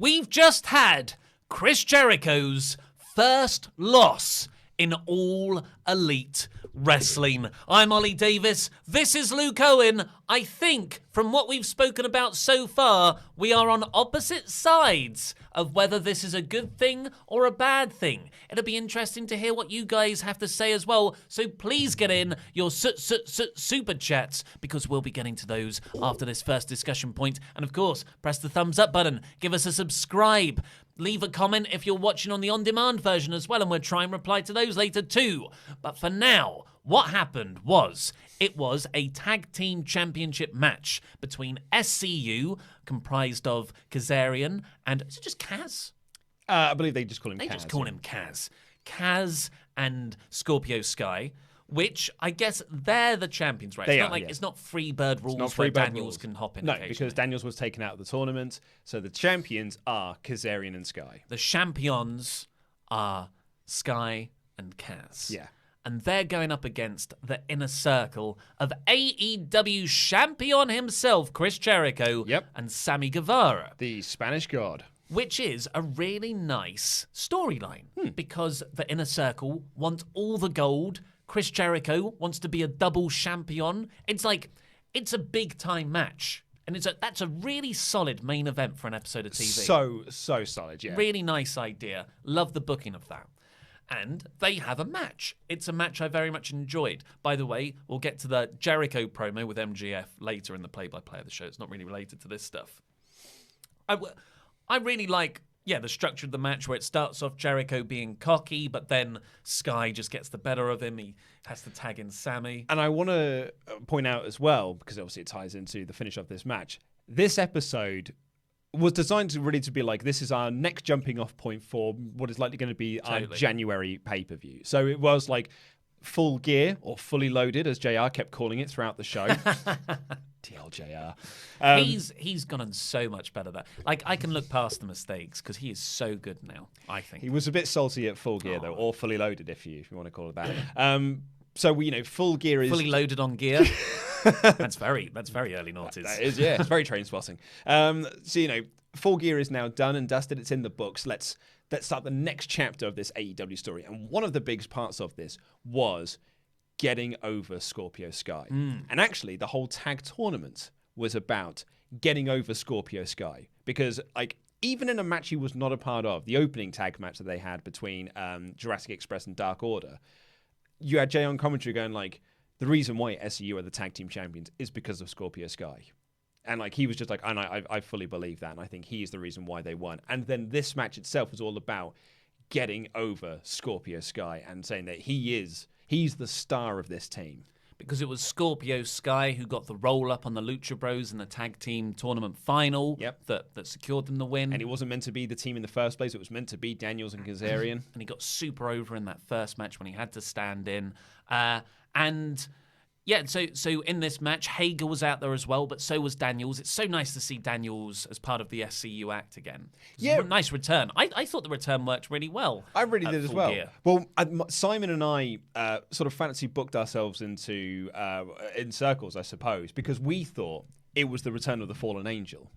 We've just had Chris Jericho's first loss in All Elite Wrestling. I'm Ollie Davis. This is Luke Owen. I think from what we've spoken about so far, we are on opposite sides of whether this is a good thing or a bad thing. It'll be interesting to hear what you guys have to say as well. So please get in your super chats because we'll be getting to those after this first discussion point. And of course, press the thumbs up button. Give us a subscribe. Leave a comment if you're watching on the on-demand version as well, and we'll try and reply to those later too. But for now, what happened was it was a tag team championship match between SCU, comprised of Kazarian and is it just Kaz? I believe they just call him Kaz. They just call him Kaz. Kaz and Scorpio Sky, which I guess they're the champions, right? It's not free bird rules where Daniels can hop in. No, because Daniels was taken out of the tournament. So the champions are Kazarian and Sky. The champions are Sky and Kaz. Yeah. And they're going up against the inner circle of AEW champion himself, Chris Jericho, and Sammy Guevara. The Spanish God. Which is a really nice storyline because the inner circle want all the gold. Chris Jericho wants to be a double champion. It's a big time match. And that's a really solid main event for an episode of TV. So solid, yeah. Really nice idea. Love the booking of that. And they have a match. It's a match I very much enjoyed. By the way, we'll get to the Jericho promo with MGF later in the play-by-play of the show. It's not really related to this stuff. I really like, the structure of the match where it starts off Jericho being cocky, but then Sky just gets the better of him. He has to tag in Sammy. And I want to point out as well, because obviously it ties into the finish of this match, this episode was designed to be like, this is our next jumping off point for what is likely going to be our January pay-per-view. So it was like full gear or fully loaded, as JR kept calling it throughout the show. TLJR. He's gone on so much better there. Like, I can look past the mistakes because he is so good now, I think. He was a bit salty at full gear, though, or fully loaded, if you want to call it that. So, full gear is... Fully loaded on gear. That's very early noughties. That is, yeah. It's very train spotting. Full gear is now done and dusted. It's in the books. Let's start the next chapter of this AEW story. And one of the big parts of this was getting over Scorpio Sky. And actually, the whole tag tournament was about getting over Scorpio Sky. Because, even in a match he was not a part of, the opening tag match that they had between Jurassic Express and Dark Order, you had Jay on commentary going, the reason why SCU are the tag team champions is because of Scorpio Sky. And he was just and I fully believe that, and I think he's the reason why they won. And then this match itself was all about getting over Scorpio Sky and saying that he's the star of this team. Because it was Scorpio Sky who got the roll-up on the Lucha Bros in the tag team tournament final that secured them the win. And it wasn't meant to be the team in the first place. It was meant to be Daniels and Kazarian. And he got super over in that first match when he had to stand in. So in this match, Hager was out there as well, but so was Daniels. It's so nice to see Daniels as part of the SCU act again. A nice return. I thought the return worked really well. I really did as well. Gear. Well, Simon and I sort of fancy booked ourselves into in circles, I suppose, because we thought it was the return of the Fallen Angel.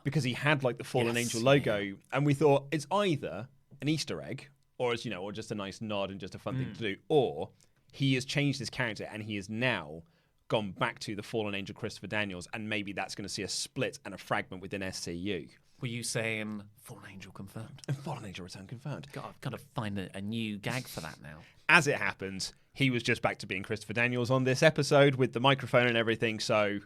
Because he had the Fallen Angel logo, and we thought it's either an Easter egg, or or just a nice nod and just a fun thing to do, or he has changed his character and he has now gone back to the Fallen Angel Christopher Daniels, and maybe that's going to see a split and a fragment within SCU. Were you saying Fallen Angel confirmed? Fallen Angel return confirmed. God, I've got to find a new gag for that now. As it happens, he was just back to being Christopher Daniels on this episode with the microphone and everything, so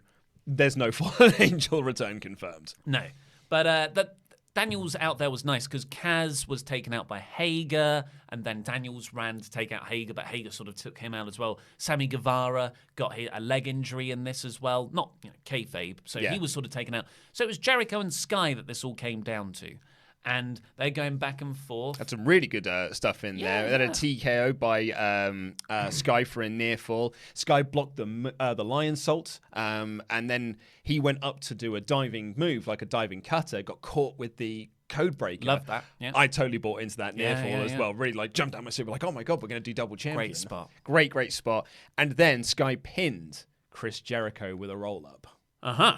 there's no Fallen Angel return confirmed. No, but Daniels out there was nice because Kaz was taken out by Hager, and then Daniels ran to take out Hager, but Hager sort of took him out as well. Sammy Guevara got a leg injury in this as well. Not kayfabe, so he was sort of taken out. So it was Jericho and Sky that this all came down to. And they're going back and forth. That's some really good stuff in there. Then a TKO by Sky for a near fall. Sky blocked the lion salt, and then he went up to do a diving move, like a diving cutter, got caught with the code breaker. Love that. Yeah. I totally bought into that near fall as well. Really jumped out my seat, oh my God, we're going to do double champion. Great spot. Great spot. And then Sky pinned Chris Jericho with a roll up. Uh-huh.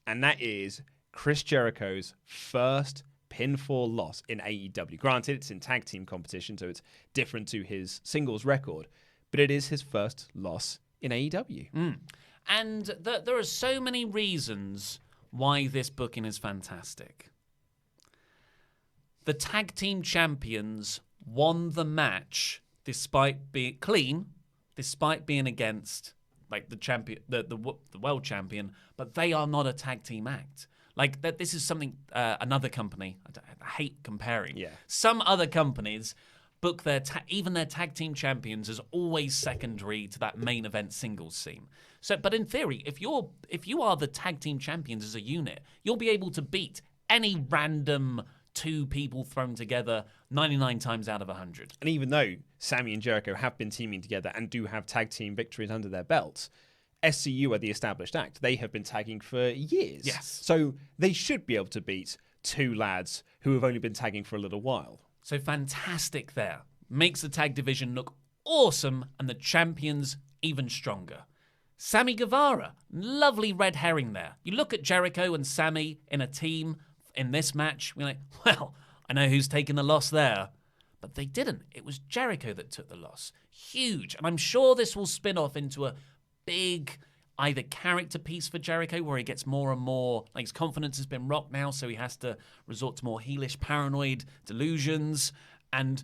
And that is Chris Jericho's first pinfall loss in AEW. Granted, it's in tag team competition, so it's different to his singles record, but it is his first loss in AEW. And there are so many reasons why this booking is fantastic. The tag team champions won the match despite being clean, despite being against like the champion, the world champion, but they are not a tag team act. Like that, this is something another company. I hate comparing. Yeah. Some other companies book even their tag team champions as always secondary to that main event singles scene. So, but in theory, if you are the tag team champions as a unit, you'll be able to beat any random two people thrown together 99 times out of 100. And even though Sammy and Jericho have been teaming together and do have tag team victories under their belts, SCU are the established act. They have been tagging for years. Yes. So they should be able to beat two lads who have only been tagging for a little while. So fantastic there. Makes the tag division look awesome and the champions even stronger. Sammy Guevara, lovely red herring there. You look at Jericho and Sammy in a team in this match, we're like, well, I know who's taking the loss there. But they didn't. It was Jericho that took the loss. Huge. And I'm sure this will spin off into a big either character piece for Jericho where he gets more and more, like his confidence has been rocked now, so he has to resort to more heelish paranoid delusions, and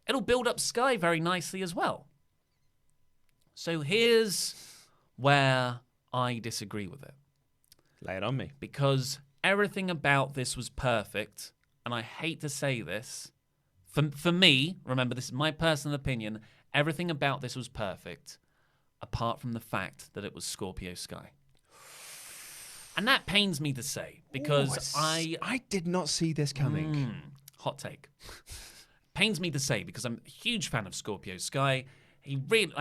it'll build up Sky very nicely as well. So here's where I disagree with it. Lay it on me. Because everything about this was perfect, and I hate to say this, for me, remember this is my personal opinion, everything about this was perfect, apart from the fact that it was Scorpio Sky. And that pains me to say, because I did not see this coming. Hot take. Pains me to say, because I'm a huge fan of Scorpio Sky. He really,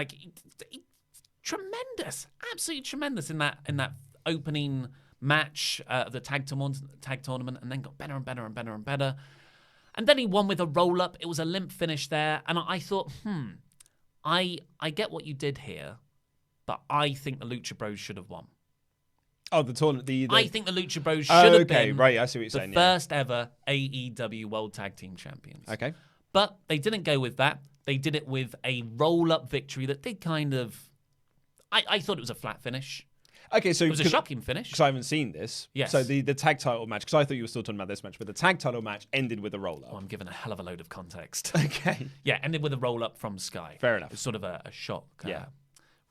tremendous, absolutely tremendous in that opening match of the tag tournament, and then got better and better and better and better. And then he won with a roll-up. It was a limp finish there. And I thought, I get what you did here, but I think the Lucha Bros should have won. Oh, the tournament. I think the Lucha Bros should have been right, I see what you're saying, the first ever AEW World Tag Team Champions. Okay. But they didn't go with that. They did it with a roll-up victory that did kind of... I thought it was a flat finish. Okay, so... It was a shocking finish. Because I haven't seen this. Yes. So the tag title match, because I thought you were still talking about this match, but the tag title match ended with a roll-up. Oh, I'm giving a hell of a load of context. Okay. Yeah, ended with a roll-up from Sky. Fair enough. It's sort of a shock Yeah.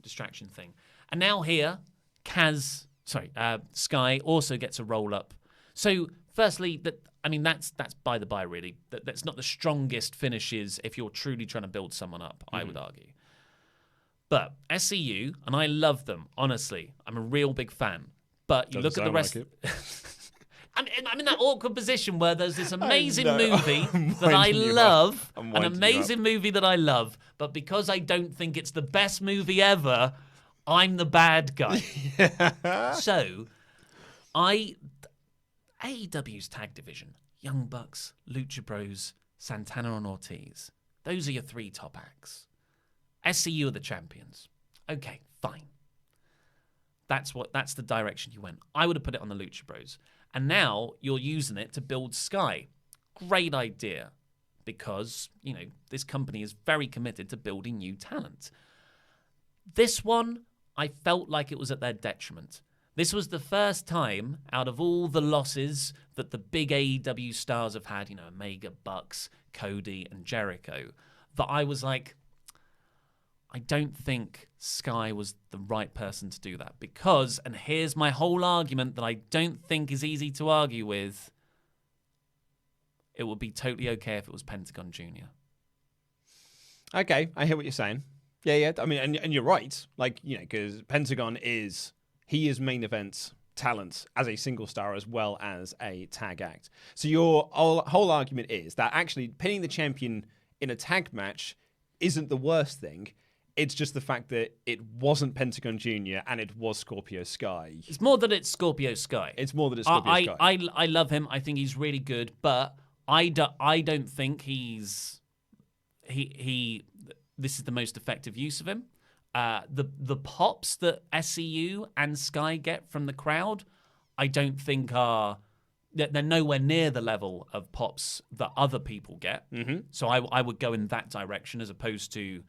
distraction thing. And now here, Sky also gets a roll-up. So, firstly, that's by the by, really. That's not the strongest finishes if you're truly trying to build someone up, I would argue. But SCU, and I love them, honestly. I'm a real big fan. But you look at the rest... I'm in that awkward position where there's this amazing movie that I love, an amazing movie that I love, but because I don't think it's the best movie ever, I'm the bad guy. So, AEW's tag division, Young Bucks, Lucha Bros, Santana and Ortiz, those are your three top acts. SCU are the champions. Okay, fine. That's the direction you went. I would have put it on the Lucha Bros. And now you're using it to build Sky. Great idea. Because, this company is very committed to building new talent. This one, I felt like it was at their detriment. This was the first time out of all the losses that the big AEW stars have had, Omega, Bucks, Cody, and Jericho, that I was like, I don't think Sky was the right person to do that because, and here's my whole argument that I don't think is easy to argue with, it would be totally okay if it was Pentagon Jr. Okay, I hear what you're saying. Yeah. I mean, and you're right. Because Pentagon is main event talent as a single star as well as a tag act. So your whole argument is that actually pinning the champion in a tag match isn't the worst thing. It's just the fact that it wasn't Pentagon Jr. and it was Scorpio Sky. It's more that it's Scorpio Sky. It's more that it's Scorpio Sky. I love him. I think he's really good, but I don't think this is the most effective use of him. The pops that SCU and Sky get from the crowd, I don't think are they're nowhere near the level of pops that other people get. Mm-hmm. So I would go in that direction as opposed to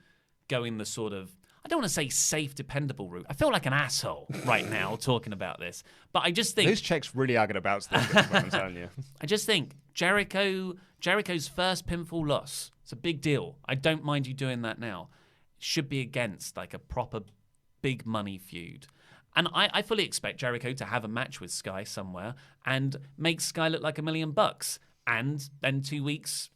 going the sort of, I don't want to say safe, dependable route. I feel like an asshole right now talking about this. But I just think... Those checks really are going to bounce this week, I'm telling you. I just think Jericho's first pinfall loss, it's a big deal. I don't mind you doing that now. It should be against like a proper big money feud. And I fully expect Jericho to have a match with Sky somewhere and make Sky look like $1 million. And then 2 weeks,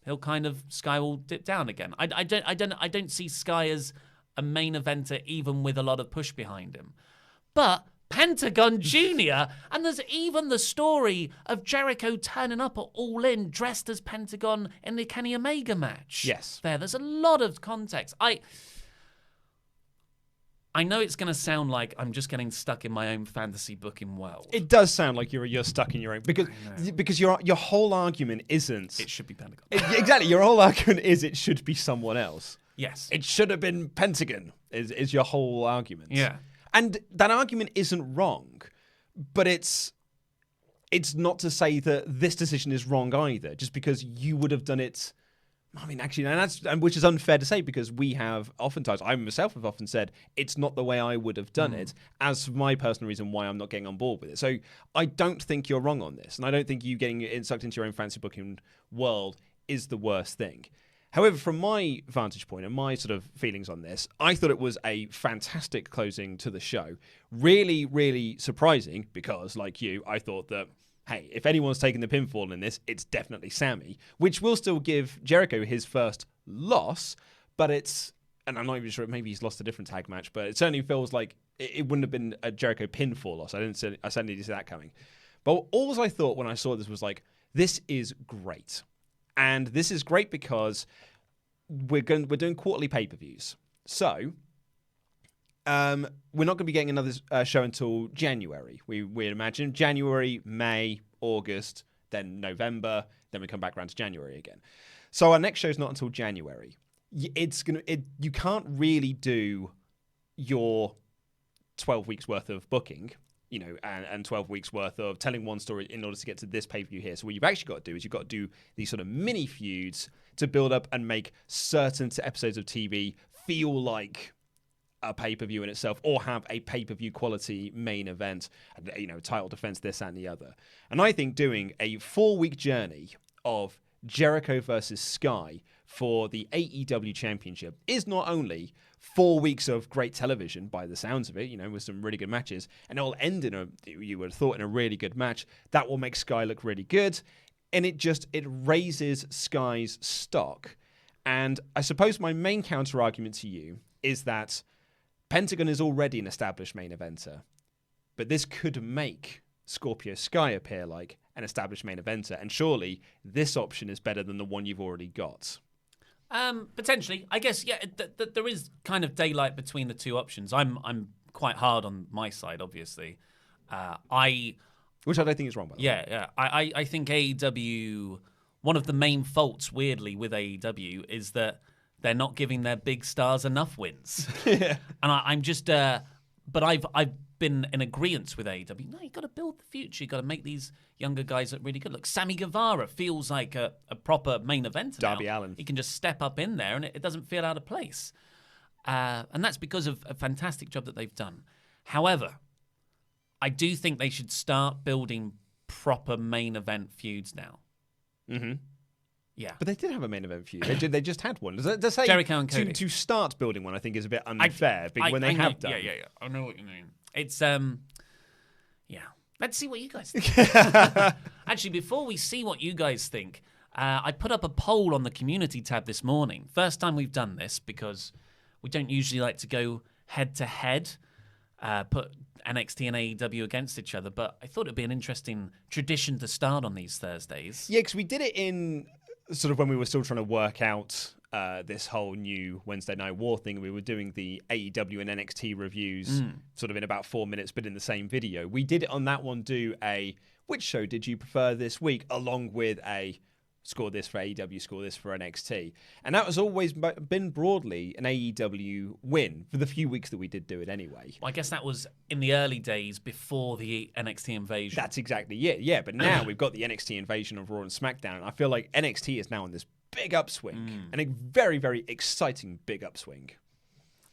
Sky will dip down again. I don't see Sky as a main eventer, even with a lot of push behind him. But Pentagon Jr., and there's even the story of Jericho turning up at All In dressed as Pentagon in the Kenny Omega match. Yes. There's a lot of context. I know it's going to sound like I'm just getting stuck in my own fantasy booking world. It does sound like you're stuck in your own, because your whole argument isn't... It should be Pentagon. Exactly. Your whole argument is it should be someone else. Yes. It should have been Pentagon, is your whole argument. Yeah. And that argument isn't wrong, but it's not to say that this decision is wrong either, just because you would have done it... I mean, actually, which is unfair to say, because we have oftentimes, I myself have often said, it's not the way I would have done it, as my personal reason why I'm not getting on board with it. So I don't think you're wrong on this, and I don't think you getting sucked into your own fancy booking world is the worst thing. However, from my vantage point and my sort of feelings on this, I thought it was a fantastic closing to the show. Really, really surprising, because, like you, I thought that, hey, if anyone's taking the pinfall in this, it's definitely Sammy, which will still give Jericho his first loss, but it's, and I'm not even sure, maybe he's lost a different tag match, but it certainly feels like it wouldn't have been a Jericho pinfall loss. I certainly didn't see that coming. But all I thought when I saw this was like, this is great. And this is great because we're doing quarterly pay-per-views. So... we're not going to be getting another show until January. We imagine January, May, August, then November, then we come back around to January again. So our next show is not until January. You can't really do your 12 weeks worth of booking, and 12 weeks worth of telling one story in order to get to this pay-per-view here. So what you've actually got to do is you've got to do these sort of mini feuds to build up and make certain episodes of TV feel like a pay-per-view in itself, or have a pay-per-view quality main event, title defense, this and the other. And I think doing a 4-week journey of Jericho versus Sky for the AEW Championship is not only 4 weeks of great television by the sounds of it, with some really good matches, and it'll end you would have thought, in a really good match that will make Sky look really good, and it raises Sky's stock. And I suppose my main counter argument to you is that Pentagon is already an established main eventer, but this could make Scorpio Sky appear like an established main eventer, and surely this option is better than the one you've already got. Potentially, I guess. Yeah, there is kind of daylight between the two options. I'm quite hard on my side, obviously. Which I don't think is wrong, by the way. Yeah. I think AEW. One of the main faults, weirdly, with AEW is that they're not giving their big stars enough wins. Yeah. And I'm just, but I've been in agreement with AEW. No, you've got to build the future. You've got to make these younger guys look really good. Look, Sammy Guevara feels like a proper main eventer now. Darby Allin. He can just step up in there and it doesn't feel out of place. And that's because of a fantastic job that they've done. However, I do think they should start building proper main event feuds now. Mm-hmm. Yeah. But they did have a main event feud. They just had one. To say Jericho and Cody. To start building one, I think, is a bit unfair when they have done. Yeah. I know what you mean. It's, yeah. Let's see what you guys think. Actually, before we see what you guys think, I put up a poll on the community tab this morning. First time we've done this because we don't usually like to go head-to-head, put NXT and AEW against each other, but I thought it'd be an interesting tradition to start on these Thursdays. Yeah, because we did it in sort of when we were still trying to work out this whole new Wednesday Night War thing. We were doing the AEW and NXT reviews sort of in about 4 minutes, but in the same video. We did it on that one, do a, which show did you prefer this week, along with a, score this for AEW, score this for NXT. And that has always been broadly an AEW win for the few weeks that we did do it anyway. Well, I guess that was in the early days before the NXT invasion. That's exactly it, yeah. But now we've got the NXT invasion of Raw and SmackDown. And I feel like NXT is now on this big upswing, and a very, very exciting big upswing.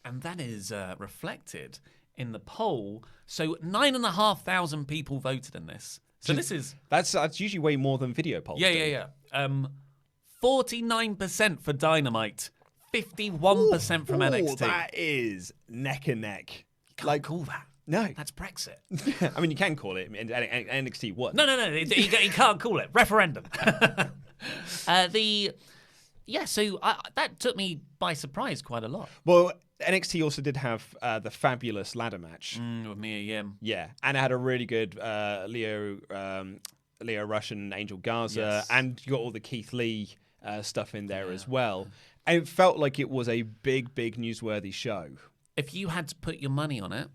And that is reflected in the poll. So 9,500 people voted in this. So this is... That's usually way more than video polls. Yeah. 49% for Dynamite, 51% from NXT. That is neck and neck. Can't call that. No. That's Brexit. I mean, you can call it. NXT won. No. You can't call it. Referendum. That took me by surprise quite a lot. Well, NXT also did have the fabulous ladder match. With Mia Yim. Yeah, and it had a really good Leo Rush and Angel Garza, and you got all the Keith Lee stuff in there as well. And it felt like it was a big, big newsworthy show. If you had to put your money on it,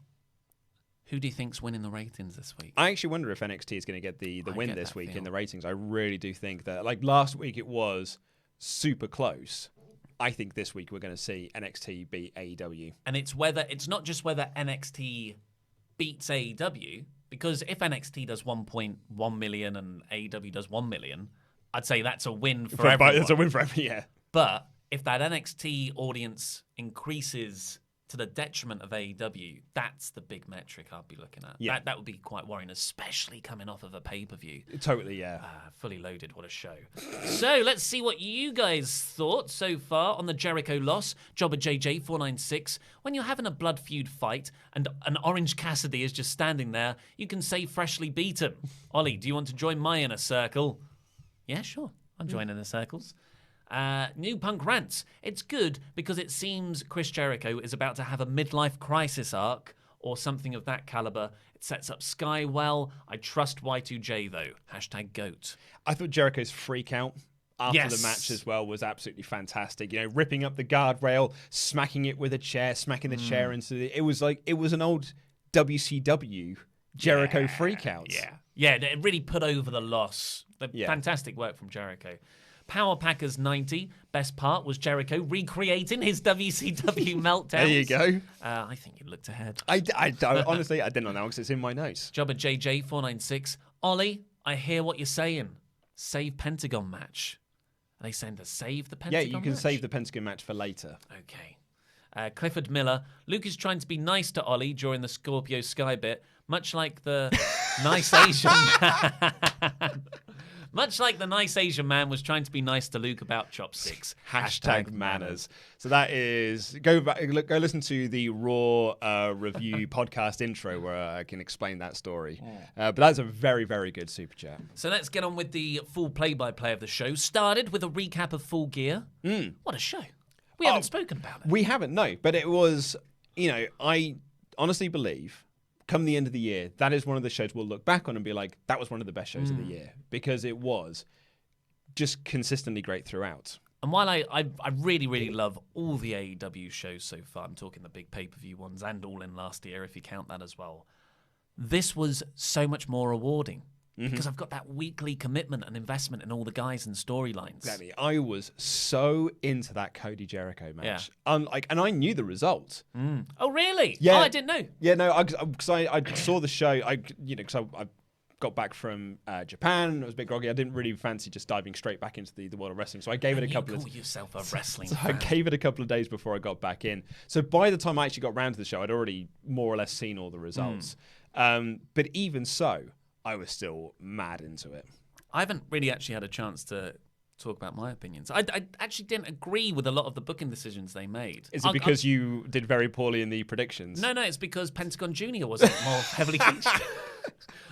who do you think's winning the ratings this week? I actually wonder if NXT is going to get the win this week in the ratings. I really do think that. Like last week, it was super close. I think this week we're going to see NXT beat AEW. And it's not just whether NXT beats AEW, because if NXT does 1.1 million and AEW does 1 million, I'd say that's a win for everyone. It's a win for everyone, yeah. But if that NXT audience increases to the detriment of AEW, that's the big metric I'd be looking at. Yeah. That would be quite worrying, especially coming off of a pay-per-view. Totally, yeah. Fully loaded, what a show. So let's see what you guys thought so far on the Jericho loss. Jobber JJ496. When you're having a blood feud fight and an Orange Cassidy is just standing there, you can say freshly beaten. Ollie, do you want to join my inner circle? Yeah, sure. I'm joining the circles. New Punk rants. It's good because it seems Chris Jericho is about to have a midlife crisis arc or something of that caliber. It sets up Sky well. I trust Y2J though. #GOAT. I thought Jericho's freak out after the match as well was absolutely fantastic. You know, ripping up the guardrail, smacking it with a chair, smacking the chair into the... It was an old WCW Jericho freak out. Yeah, it really put over the loss. Fantastic work from Jericho. Power Packers 90. Best part was Jericho recreating his WCW meltdowns. There you go. I think you looked ahead. I don't, honestly, I didn't know because it's in my notes. Jobber JJ496. Ollie, I hear what you're saying. Save Pentagon match. Are they saying to save the Pentagon match? Yeah, you can save the Pentagon match for later. Okay. Clifford Miller. Luke is trying to be nice to Ollie during the Scorpio Sky bit, much like the nice Asian man. Much like the nice Asian man was trying to be nice to Luke about chopsticks. #manners. So that is go listen to the Raw review podcast intro where I can explain that story. But that's a very, very good super chat. So let's get on with the full play-by-play of the show. Started with a recap of Full Gear. What a show. We haven't spoken about it. We haven't, no. But it was, I honestly believe come the end of the year, that is one of the shows we'll look back on and be like, that was one of the best shows of the year because it was just consistently great throughout. And while I really, really love all the AEW shows so far, I'm talking the big pay-per-view ones and All In last year, if you count that as well, this was so much more rewarding because I've got that weekly commitment and investment in all the guys and storylines. Exactly. I was so into that Cody Jericho match. And I knew the result. Oh, really? Yeah. Oh, I didn't know. Yeah, no, because I saw the show, because I got back from Japan, I was a bit groggy. I didn't really fancy just diving straight back into the world of wrestling. So I gave it a couple of... You call yourself a wrestling fan. fan. I gave it a couple of days before I got back in. So by the time I actually got round to the show, I'd already more or less seen all the results. But even so, I was still mad into it. I haven't really actually had a chance to talk about my opinions. I actually didn't agree with a lot of the booking decisions they made. Is it because you did very poorly in the predictions? No, it's because Pentagon Jr. wasn't more heavily featured.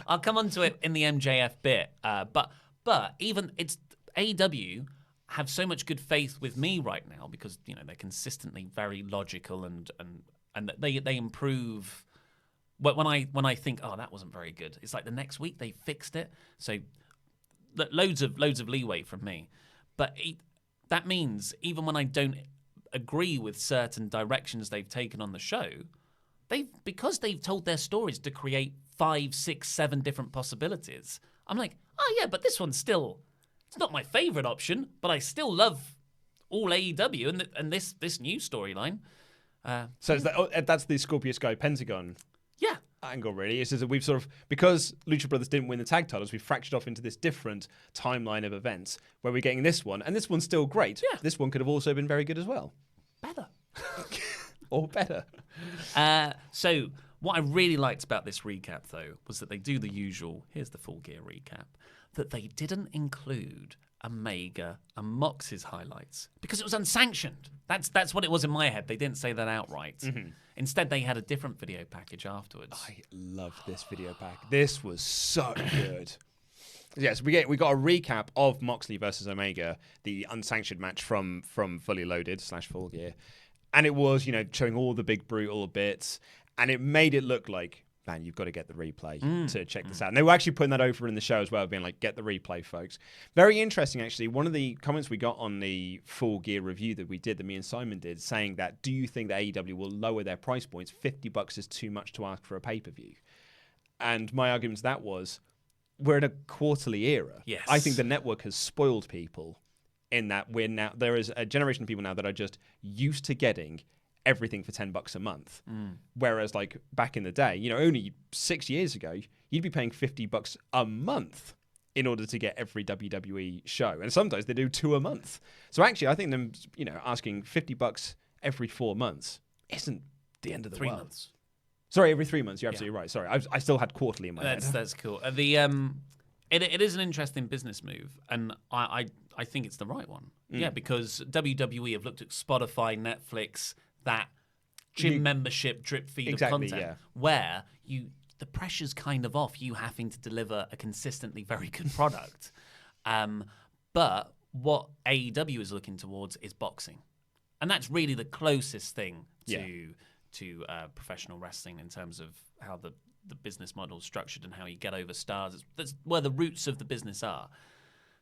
I'll come on to it in the MJF bit. But even it's AEW have so much good faith with me right now because they're consistently very logical and they improve. When I think, oh, that wasn't very good, it's like the next week they fixed it. So loads of leeway from me. But that means even when I don't agree with certain directions they've taken on the show, because they've told their stories to create 5, 6, 7 different possibilities. I'm like, oh yeah, but this one's still It's not my favorite option, but I still love all AEW and this new storyline. So that's the Scorpio Sky Pentagon Yeah. angle, really. It's just that we've sort of, because Lucha Brothers didn't win the tag titles, we've fractured off into this different timeline of events where we're getting this one, and this one's still great. Yeah. This one could have also been very good as well. Better. Or better. So what I really liked about this recap, though, was that they do the usual, here's the Full Gear recap, that they didn't include Omega and Mox's highlights because it was unsanctioned. That's what it was in my head. They didn't say that outright. Mm-hmm. Instead, they had a different video package afterwards. I loved this video pack. This was so good. Yes, we got a recap of Moxley versus Omega, the unsanctioned match from Fully Loaded / Full Gear. And it was, showing all the big brutal bits. And it made it look like, man, you've got to get the replay to check this out. And they were actually putting that over in the show as well, being like, get the replay, folks. Very interesting, actually. One of the comments we got on the Full Gear review that we did, that me and Simon did, saying that, do you think that AEW will lower their price points? $50 is too much to ask for a pay-per-view. And my argument to that was, we're in a quarterly era. Yes. I think the network has spoiled people in that there is a generation of people now that are just used to getting everything for $10 a month. Whereas like back in the day, only 6 years ago, you'd be paying $50 a month in order to get every WWE show. And sometimes they do 2 a month. So actually, I think them, asking $50 every 4 months isn't the end of the 3 world. months. Sorry, every 3 months. You're absolutely right. Sorry, I still had quarterly in my head. That's cool. It is an interesting business move, and I think it's the right one. Yeah, because WWE have looked at Spotify, Netflix, that gym membership drip feed of content, where the pressure's kind of off you having to deliver a consistently very good product. But what AEW is looking towards is boxing, and that's really the closest thing to professional wrestling in terms of how the business model is structured and how you get over stars. That's where the roots of the business are.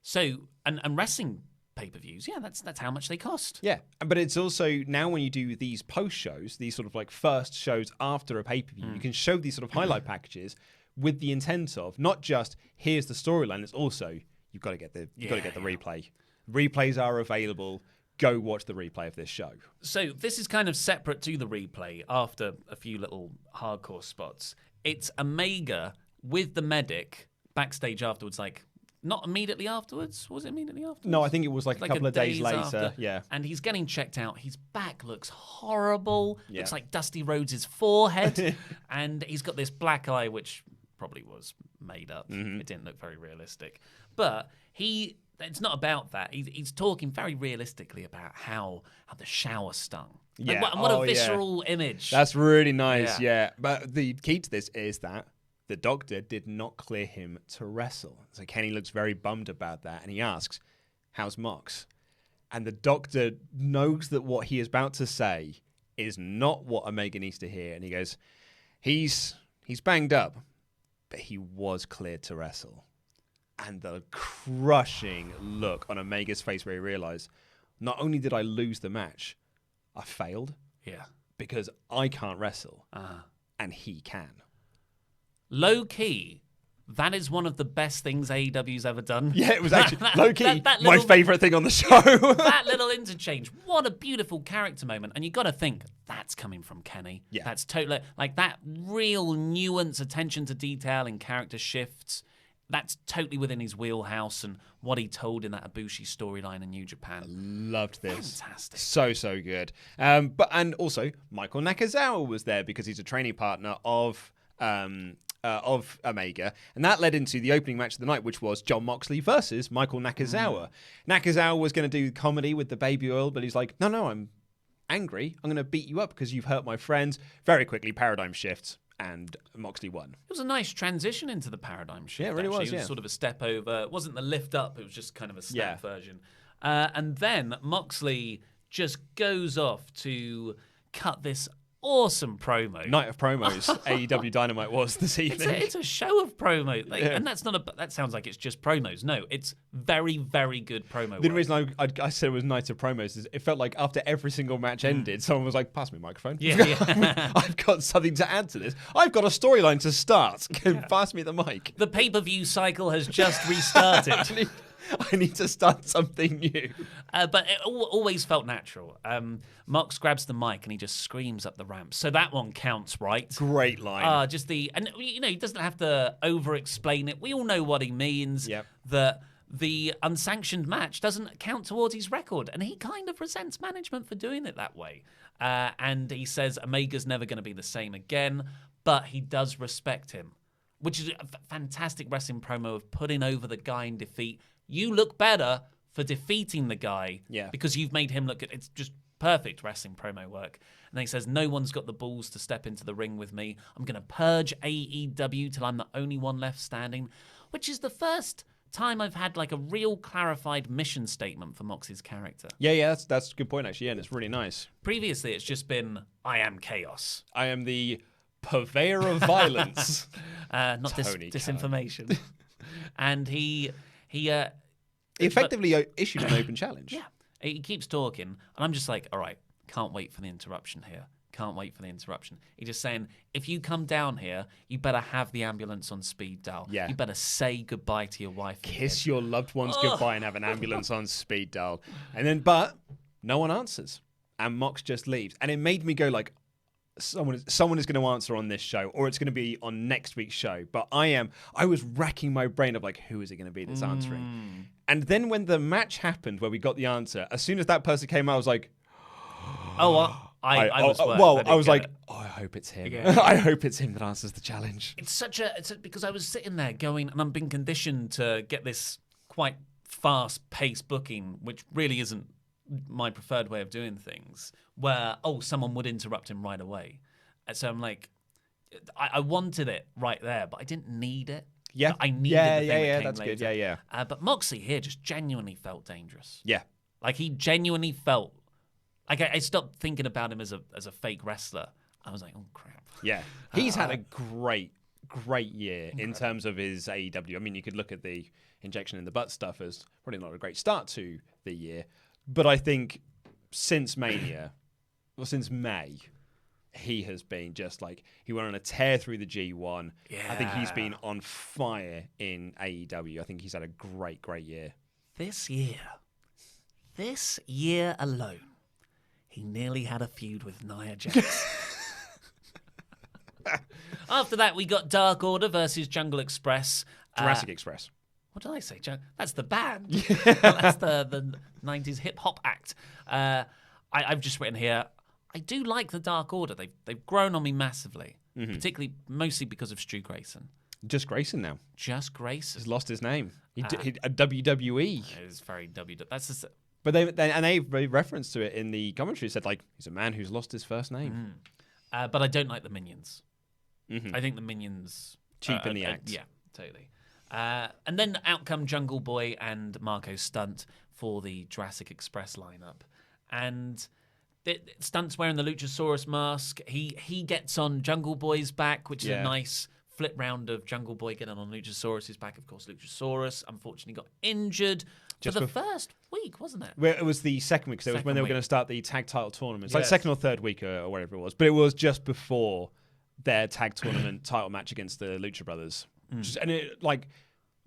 So, and wrestling pay-per-views, that's how much they cost. Yeah, but it's also, now when you do these post-shows, these sort of like first shows after a pay-per-view, you can show these sort of highlight packages with the intent of not just, here's the storyline, it's also, you've got to get the replay. Replays are available. Go watch the replay of this show. So this is kind of separate to the replay after a few little hardcore spots. It's Omega with the medic backstage afterwards, like, not immediately afterwards? Was it immediately afterwards? No, I think it was like a couple of days later. After. Yeah. And he's getting checked out. His back looks horrible. Yeah. Looks like Dusty Rhodes' forehead. And he's got this black eye, which probably was made up. It didn't look very realistic. But it's not about that. He's talking very realistically about how the shower stung. Yeah. And what a visceral image. That's really nice, yeah. But the key to this is that the doctor did not clear him to wrestle. So Kenny looks very bummed about that, and he asks, how's Mox? And the doctor knows that what he is about to say is not what Omega needs to hear. And he goes, he's banged up, but he was cleared to wrestle. And the crushing look on Omega's face where he realized, not only did I lose the match, I failed. Yeah. Because I can't wrestle, and he can. Low key, that is one of the best things AEW's ever done. Yeah, it was actually low key my favorite thing on the show. That little interchange, what a beautiful character moment. And you got to think that's coming from Kenny. Yeah, that's totally like that real nuance, attention to detail, and character shifts. That's totally within his wheelhouse and what he told in that Ibushi storyline in New Japan. Loved this. Fantastic. So good. And also Michael Nakazawa was there because he's a training partner of Omega, and that led into the opening match of the night, which was Jon Moxley versus Michael Nakazawa. Nakazawa was going to do comedy with the baby oil, but he's like, no, I'm angry. I'm going to beat you up because you've hurt my friends. Very quickly, paradigm shifts, and Moxley won. It was a nice transition into the paradigm shift. Yeah, it really was. It was sort of a step over. It wasn't the lift up. It was just kind of a step version. And then Moxley just goes off to cut this awesome promo. Night of promos. AEW Dynamite was this evening. It's a show of promo. And that's not that sounds like it's just promos. No, it's very, very good promo. The reason I said it was night of promos is it felt like after every single match ended, someone was like, pass me a microphone. Yeah. I've got something to add to this. I've got a storyline to start. Pass me the mic. The pay-per-view cycle has just restarted. I need to start something new. But it always felt natural. Mox grabs the mic and he just screams up the ramp. So that one counts, right? Great line. And he doesn't have to over-explain it. We all know what he means. Yep. That the unsanctioned match doesn't count towards his record, and he kind of resents management for doing it that way. And he says Omega's never going to be the same again, but he does respect him, which is a fantastic wrestling promo of putting over the guy in defeat. You look better for defeating the guy because you've made him look good. It's just perfect wrestling promo work. And then he says, no one's got the balls to step into the ring with me. I'm going to purge AEW till I'm the only one left standing, which is the first time I've had like a real clarified mission statement for Mox's character. Yeah, that's a good point, actually. Yeah, and it's really nice. Previously, it's just been, I am chaos. I am the purveyor of violence. Not disinformation. And he effectively issued an open challenge. Yeah. He keeps talking, and I'm just like, all right, can't wait for the interruption here. Can't wait for the interruption. He's just saying, if you come down here, you better have the ambulance on speed dial. Yeah. You better say goodbye to your wife. Kiss your loved ones goodbye and have an ambulance on speed dial. And then, but no one answers. And Mox just leaves. And it made me go like, someone is going to answer on this show, or it's going to be on next week's show. But I was racking my brain of like, who is it going to be that's answering? And then when the match happened where we got the answer, as soon as that person came out, I was like, I was like, I hope it's him. Yeah. I hope it's him that answers the challenge. It's because I was sitting there going, and I'm being conditioned to get this quite fast-paced booking, which really isn't my preferred way of doing things, where, someone would interrupt him right away. And so I'm like, I wanted it right there, but I didn't need it. Yeah. I needed the thing that came that's later. good. Yeah. But Moxley here just genuinely felt dangerous. Yeah. Like, he genuinely felt... Like, I stopped thinking about him as a fake wrestler. I was like, oh, crap. Yeah. He's had a great year in terms of his AEW. I mean, you could look at the injection in the butt stuff as probably not a great start to the year. But I think since Mania, or since May, he has been just like, he went on a tear through the G1. Yeah. I think he's been on fire in AEW. I think he's had a great year. This year alone, he nearly had a feud with Nia Jax. After that, we got Dark Order versus Jungle Express. Jurassic Express. What did I say? That's the band. That's the 90s hip-hop act. I've just written here, I do like the Dark Order. They've grown on me massively, particularly mostly because of Stu Grayson. Just Grayson now. Just Grayson. He's lost his name. He a WWE. It's very WWE. That's just... But they referenced to it in the commentary. Said like he's a man who's lost his first name. But I don't like the Minions. I think the Minions cheapen the act. Yeah, totally. And then out come Jungle Boy and Marco Stunt for the Jurassic Express lineup, and Stunt's wearing the Luchasaurus mask. He gets on Jungle Boy's back, which is a nice flip round of Jungle Boy getting on Luchasaurus's back. Of course, Luchasaurus unfortunately got injured. For the first week, wasn't it? Well, it was the second week, so it was when they were going to start the tag title tournaments. Like second or third week or whatever it was. But it was just before their tag tournament title match against the Lucha Brothers. And it like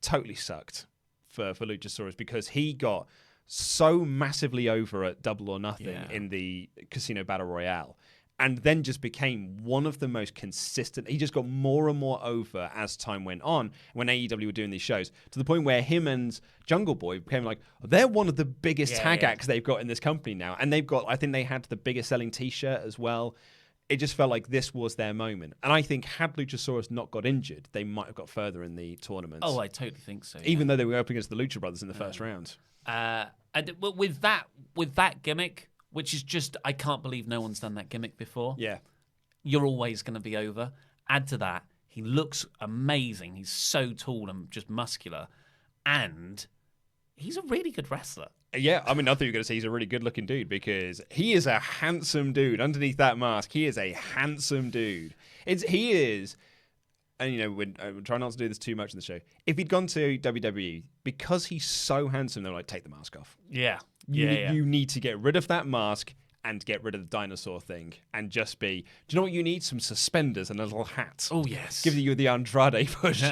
totally sucked for Luchasaurus because he got so massively over at Double or Nothing in the Casino Battle Royale. And then just became one of the most consistent. He just got more and more over as time went on when AEW were doing these shows, to the point where him and Jungle Boy became like, they're one of the biggest tag acts they've got in this company now. And they've got, I think they had the biggest selling t-shirt as well. It just felt like this was their moment. And I think had Luchasaurus not got injured, they might have got further in the tournament. Oh, I totally think so. Even though they were up against the Lucha Brothers in the first round. And with that gimmick, which is just, I can't believe no one's done that gimmick before. Yeah. You're always going to be over. Add to that, he looks amazing. He's so tall and just muscular. And he's a really good wrestler. Yeah, I mean, I thought you were going to say he's a really good-looking dude because he is a handsome dude. Underneath that mask, he is a handsome dude. He is, and we're trying not to do this too much in the show. If he'd gone to WWE, because he's so handsome, they're like, take the mask off. Yeah. You need to get rid of that mask and get rid of the dinosaur thing and just be... Do you know what you need? Some suspenders and a little hat. Oh, yes. Give you the Andrade push.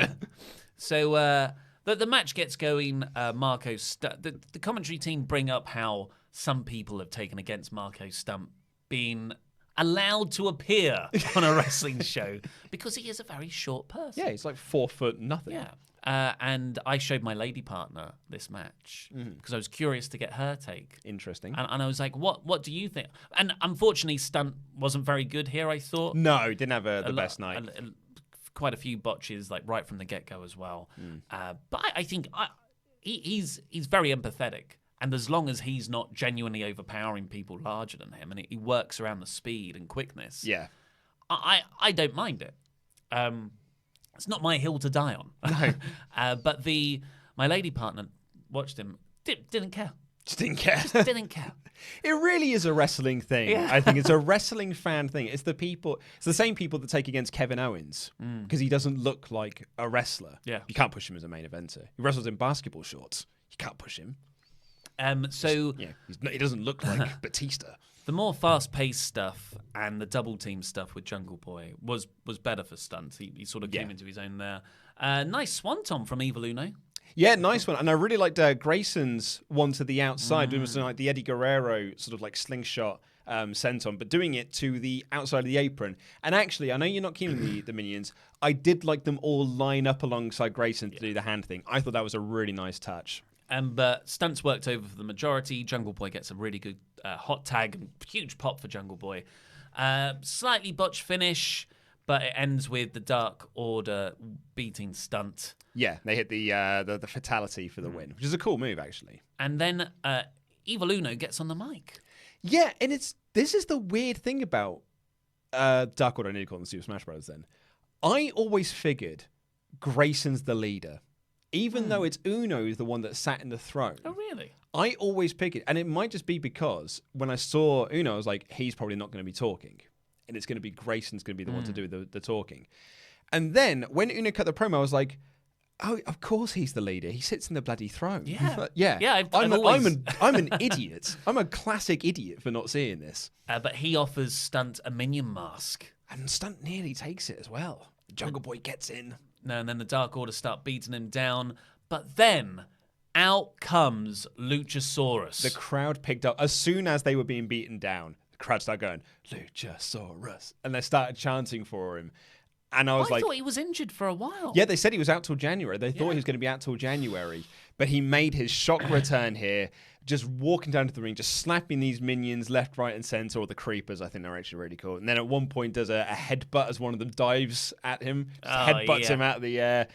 So The match gets going. Marco, the commentary team bring up how some people have taken against Marco Stunt being allowed to appear on a wrestling show because he is a very short person. Yeah, he's like 4 foot nothing. Yeah. And I showed my lady partner this match because I was curious to get her take. Interesting. And I was like, what do you think? And unfortunately, Stunt wasn't very good here, I thought. No, he didn't have the best night. Quite a few botches, like right from the get-go as well. But I think he's very empathetic. And as long as he's not genuinely overpowering people larger than him, and he works around the speed and quickness, I don't mind it. It's not my hill to die on. No. But my lady partner watched him, didn't care. Just didn't care. Just didn't care. It really is a wrestling thing. Yeah. I think it's a wrestling fan thing. It's the same people that take against Kevin Owens because he doesn't look like a wrestler. Yeah. You can't push him as a main eventer. He wrestles in basketball shorts. You can't push him. He doesn't look like Batista. The more fast-paced stuff and the double team stuff with Jungle Boy was better for Stunt. He sort of came into his own there. Nice swanton from Evil Uno. Yeah, nice one. And I really liked Grayson's one to the outside, doing something like the Eddie Guerrero sort of like slingshot senton, but doing it to the outside of the apron. And actually, I know you're not keen on the minions. I did like them all line up alongside Grayson to do the hand thing. I thought that was a really nice touch. But Stunt's worked over for the majority. Jungle Boy gets a really good hot tag and huge pop for Jungle Boy. Slightly botched finish, but it ends with the Dark Order beating Stunt. Yeah, they hit the fatality for the win, which is a cool move, actually. And then Evil Uno gets on the mic. Yeah, and this is the weird thing about Dark Order. I need to call them Super Smash Bros. Then I always figured Grayson's the leader. Even though it's Uno who's the one that sat in the throne. Oh, really? I always pick it. And it might just be because when I saw Uno, I was like, he's probably not going to be talking. And it's going to be Grayson's going to be the one to do the talking. And then when Uno cut the promo, I was like, oh, of course he's the leader. He sits in the bloody throne. Yeah. Yeah. I'm an idiot. I'm a classic idiot for not seeing this. But he offers Stunt a minion mask. And Stunt nearly takes it as well. The Jungle Boy gets in. No, and then the Dark Order start beating him down. But then out comes Luchasaurus. The crowd picked up. As soon as they were being beaten down, the crowd started going, Luchasaurus. And they started chanting for him. And I thought he was injured for a while. Yeah, they said he was out till January. They thought he was going to be out till January. But he made his shock return here, just walking down to the ring, just slapping these minions left, right, and center, or the creepers, I think they're actually really cool. And then at one point does a headbutt as one of them dives at him. Headbutts him out of the air.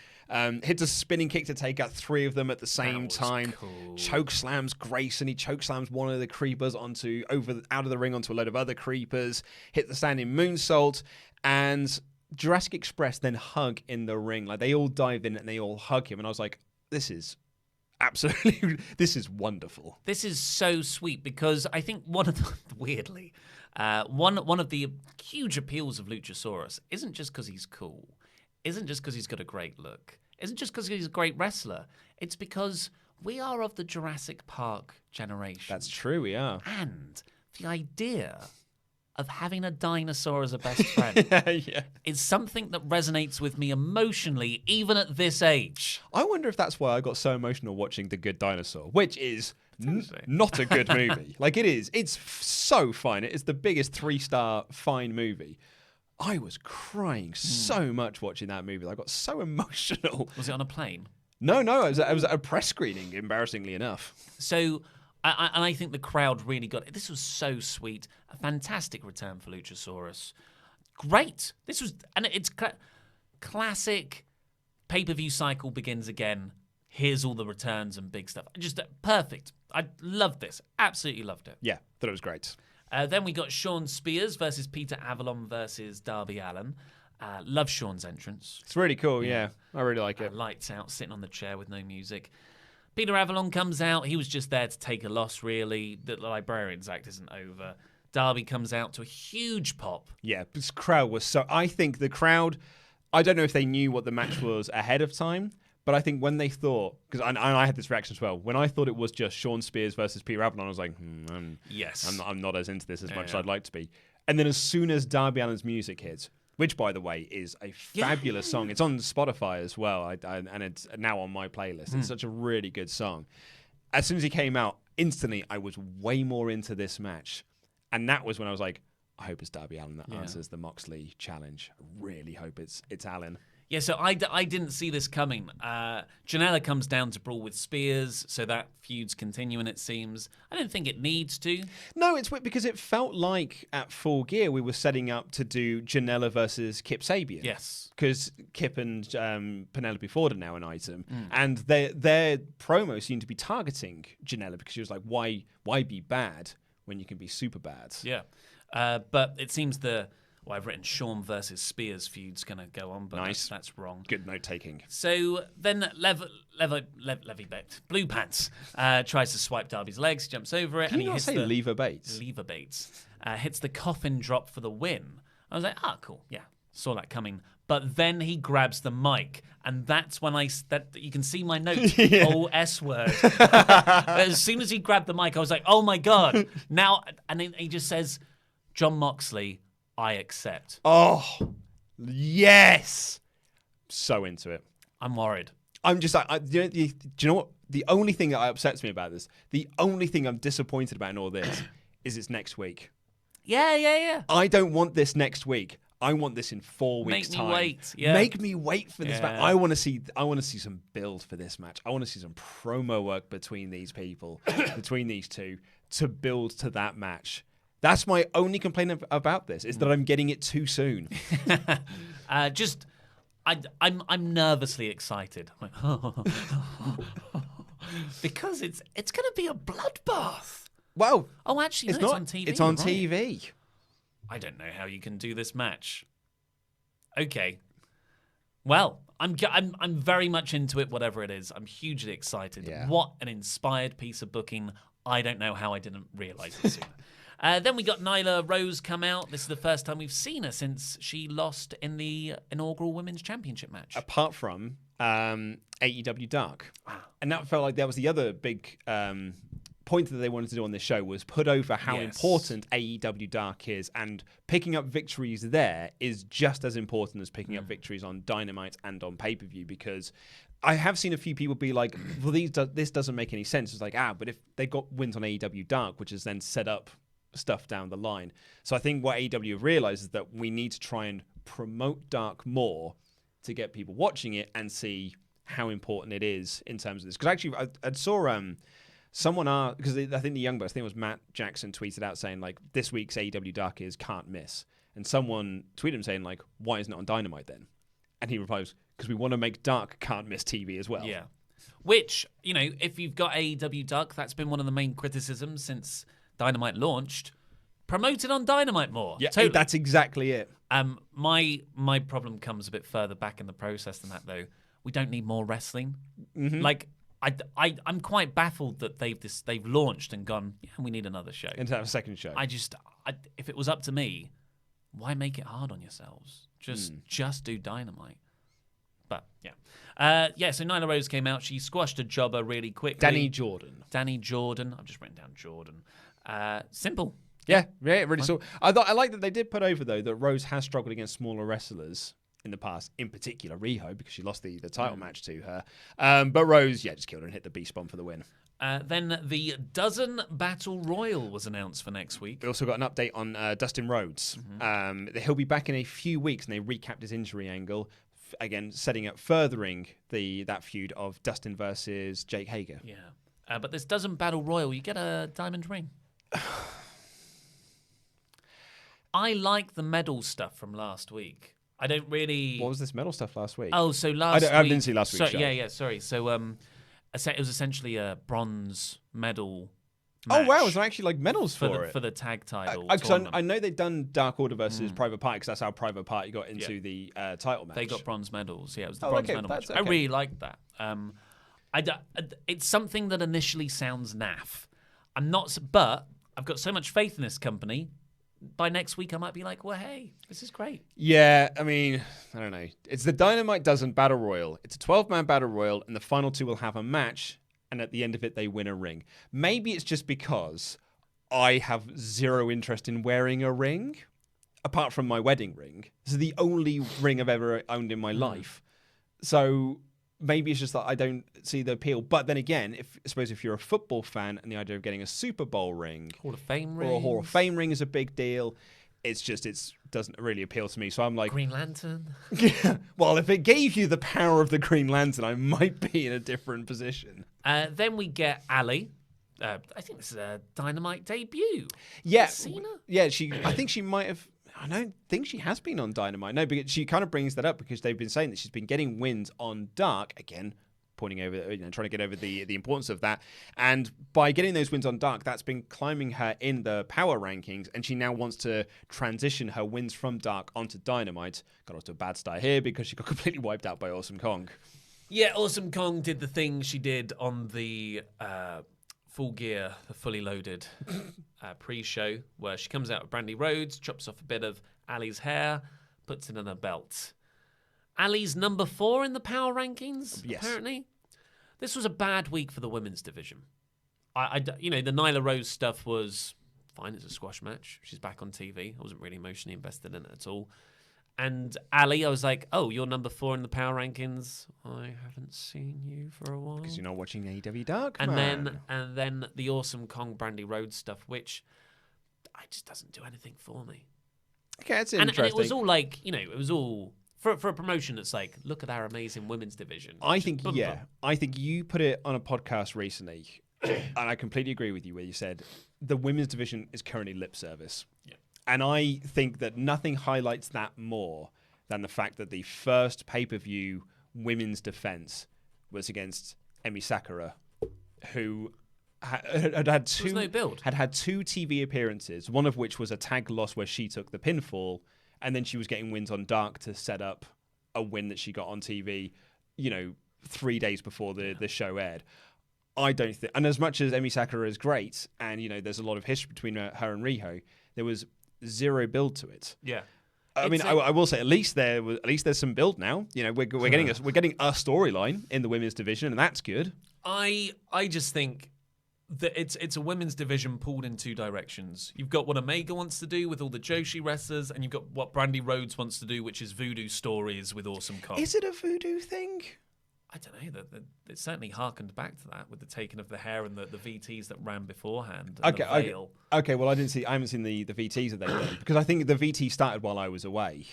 Hits a spinning kick to take out 3 of them at the same time. Cool. Choke slams Grayson. He choke slams one of the creepers out of the ring onto a load of other creepers. Hit the standing moonsault. And Jurassic Express then hug in the ring. Like, they all dive in and they all hug him. And I was like, this is wonderful. This is so sweet because I think one of the huge appeals of Luchasaurus isn't just because he's cool, isn't just because he's got a great look, isn't just because he's a great wrestler. It's because we are of the Jurassic Park generation. That's true, we are. And the idea of having a dinosaur as a best friend is something that resonates with me emotionally, even at this age. I wonder if that's why I got so emotional watching The Good Dinosaur, which is not a good movie. Like, it is. It's so fine. It is the biggest 3-star fine movie. I was crying so much watching that movie. I got so emotional. Was it on a plane? No. It was at a press screening, embarrassingly enough. So... And I think the crowd really got it. This was so sweet. A fantastic return for Luchasaurus. Great. It's classic pay-per-view cycle begins again. Here's all the returns and big stuff. Just perfect. I loved this. Absolutely loved it. Yeah, thought it was great. Then we got Shawn Spears versus Peter Avalon versus Darby Allin. Love Shawn's entrance. It's really cool, yeah. I really like it. Lights out, sitting on the chair with no music. Peter Avalon comes out. He was just there to take a loss, really. The Librarian's Act isn't over. Darby comes out to a huge pop. Yeah, this crowd was so... I think the crowd... I don't know if they knew what the match was ahead of time, but I think when they thought... Because I had this reaction as well. When I thought it was just Shawn Spears versus Peter Avalon, I was like, I'm not as into this as much as I'd like to be. And then as soon as Darby Allin's music hits, which, by the way, is a fabulous song. It's on Spotify as well, and it's now on my playlist. It's such a really good song. As soon as he came out, instantly, I was way more into this match. And that was when I was like, I hope it's Darby Allin that answers the Moxley challenge. I really hope it's Allin. Yeah, so I didn't see this coming. Janela comes down to brawl with spears, so that feud's continuing, it seems. I don't think it needs to. No, it's weird because it felt like at Full Gear we were setting up to do Janela versus Kip Sabian. Yes. Because Kip and Penelope Ford are now an item. And their promo seemed to be targeting Janela because she was like, why be bad when you can be super bad? Yeah. But it seems I've written Shawn versus Spears feud's going to go on, but nice. That's wrong. Good note taking. So then Levy Bates, Blue Pants, tries to swipe Darby's legs, jumps over it, Can and you he not hits say Lever Bates? Lever Bates. Hits the coffin drop for the win. I was like, cool. Yeah, saw that coming. But then he grabs the mic, and that's when you can see my notes. S word. As soon as he grabbed the mic, I was like, oh my God. Now, and then he just says, John Moxley, I accept. Oh, yes. So into it. I'm worried. I'm just like, do you know what? The only thing that upsets me about this, the only thing I'm disappointed about in all this is it's next week. Yeah. I don't want this next week. I want this in 4 weeks' time. Make me wait. Yeah. Make me wait for this match. I want to see some build for this match. I want to see some promo work between these people, between these two, to build to that match. That's my only complaint about this, is that I'm getting it too soon. I'm nervously excited. Because it's going to be a bloodbath. Well, actually, it's on TV. It's on right? TV. I don't know how you can do this match. Okay. Well, I'm very much into it, whatever it is. I'm hugely excited. Yeah. What an inspired piece of booking. I don't know how I didn't realise it sooner. Then we got Nyla Rose come out. This is the first time we've seen her since she lost in the inaugural Women's Championship match. Apart from AEW Dark. And that felt like that was the other big point that they wanted to do on this show, was put over how important AEW Dark is, and picking up victories there is just as important as picking up victories on Dynamite and on pay-per-view, because I have seen a few people be like, well, this doesn't make any sense. It's like, but if they got wins on AEW Dark, which is then set up stuff down the line. So I think what AEW have realized is that we need to try and promote Dark more to get people watching it and see how important it is in terms of this. Because actually, I saw someone because I think the Young Bucks, I think it was Matt Jackson, tweeted out saying like, this week's AEW Dark is can't miss. And someone tweeted him saying like, why isn't it on Dynamite then? And he replies, because we want to make Dark can't miss TV as well. Yeah. Which, if you've got AEW Dark, that's been one of the main criticisms since Dynamite launched. Promote it on Dynamite more. Yeah, totally. That's exactly it. My problem comes a bit further back in the process than that, though. We don't need more wrestling. Mm-hmm. Like, I'm quite baffled that they've launched and gone, we need another show. And to have a second show. If it was up to me, why make it hard on yourselves? Just do Dynamite. But, yeah. So Nyla Rose came out. She squashed a jobber really quickly. Dani Jordan. I've just written down Jordan. Simple. Yeah, really. So I like that they did put over, though, that Rose has struggled against smaller wrestlers in the past, in particular Riho, because she lost the title match to her. But Rose, just killed her and hit the beast bomb for the win. Then the Dozen Battle Royal was announced for next week. We also got an update on Dustin Rhodes. He'll be back in a few weeks, and they recapped his injury angle. Again, furthering that feud of Dustin versus Jake Hager. Yeah. But this Dozen Battle Royal, you get a diamond ring. I like the medal stuff from last week. I don't really... What was this medal stuff last week? Oh, so last week... I didn't see last week's show. Yeah, sorry. So it was essentially a bronze medal match. Oh, wow. Was there actually medals for it? For the tag title. I know they've done Dark Order versus Private Party, because that's how Private Party got into the title match. They got bronze medals. Yeah, it was the bronze medal match. Okay. I really liked that. It's something that initially sounds naff. But I've got so much faith in this company. By next week, I might be like, well, hey, this is great. Yeah, I mean, I don't know. It's the Dynamite Dozen Battle Royal. It's a 12-man Battle Royal, and the final two will have a match, and at the end of it, they win a ring. Maybe it's just because I have zero interest in wearing a ring. apart from my wedding ring. This is the only ring I've ever owned in my life. So maybe it's just that I don't see the appeal. But then again, I suppose if you're a football fan and the idea of getting a Super Bowl ring Hall of Fame ring. or a Hall of Fame ring is a big deal, it doesn't really appeal to me. So I'm like, Green Lantern. well, if it gave you the power of the Green Lantern, I might be in a different position. Then we get Ali. I think this is a Dynamite debut. Yeah, Cena? yeah. I think she might have. I don't think she has been on Dynamite. No, because she kind of brings that up because they've been saying that she's been getting wins on Dark again, pointing over, trying to get over the importance of that. And by getting those wins on Dark, that's been climbing her in the power rankings. And she now wants to transition her wins from Dark onto Dynamite. Got off to a bad start here because she got completely wiped out by Awesome Kong. Yeah, Awesome Kong did the thing she did on the Full Gear, the fully loaded pre-show, where she comes out with Brandy Rhodes, chops off a bit of Ali's hair, puts it in her belt. Ali's number 4 in the power rankings, yes. Apparently. This was a bad week for the women's division. The Nyla Rose stuff was fine. It's a squash match. She's back on TV. I wasn't really emotionally invested in it at all. And Ali, I was like, oh, you're number 4 in the power rankings. I haven't seen you for a while. Because you're not watching AEW Dark, and man. then the Awesome Kong Brandy Rhodes stuff, which it just doesn't do anything for me. Okay, it's interesting. And it was all like, it was all for a promotion that's like, look at our amazing women's division. I think you put it on a podcast recently, and I completely agree with you where you said the women's division is currently lip service. Yeah. And I think that nothing highlights that more than the fact that the first pay-per-view women's defense was against Emi Sakura, who had two TV appearances, one of which was a tag loss where she took the pinfall, and then she was getting wins on Dark to set up a win that she got on TV, 3 days before the show aired. I don't think, and as much as Emi Sakura is great, and there's a lot of history between her and Riho, there was zero build to it. Yeah. I mean, I will say at least there's some build now. We're getting a storyline in the women's division, and that's good. I just think that it's a women's division pulled in 2 directions. You've got what Omega wants to do with all the Joshi wrestlers, and you've got what Brandy Rhodes wants to do, which is voodoo stories with Awesome Kong. Is it a voodoo thing? I don't know. It certainly harkened back to that with the taking of the hair and the VTs that ran beforehand. And the veil. Okay. Well, I haven't seen the VTs that they've done because I think the VT started while I was away.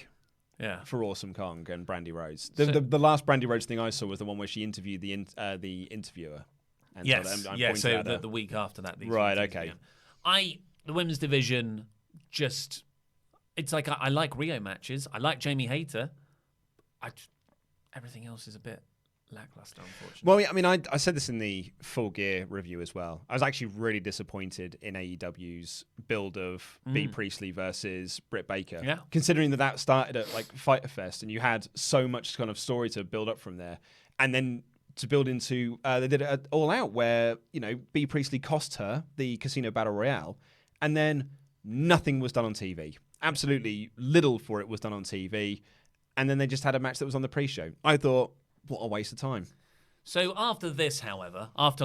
Yeah. For Awesome Kong and Brandy Rhodes. The last Brandy Rhodes thing I saw was the one where she interviewed the interviewer. And yes. So the week after that. Right. Okay. The women's division just. It's like I like Rio matches. I like Jamie Hayter. Everything else is a bit lackluster, unfortunately. Well, yeah, I mean, I said this in the Full Gear review as well. I was actually really disappointed in AEW's build of Bea Priestley versus Britt Baker. Yeah. Considering that started at like Fyter Fest and you had so much kind of story to build up from there. And then to build into, they did it All Out where, Bea Priestley cost her the Casino Battle Royale and then nothing was done on TV. Absolutely little for it was done on TV. And then they just had a match that was on the pre-show. I thought, what a waste of time. So after this, however, after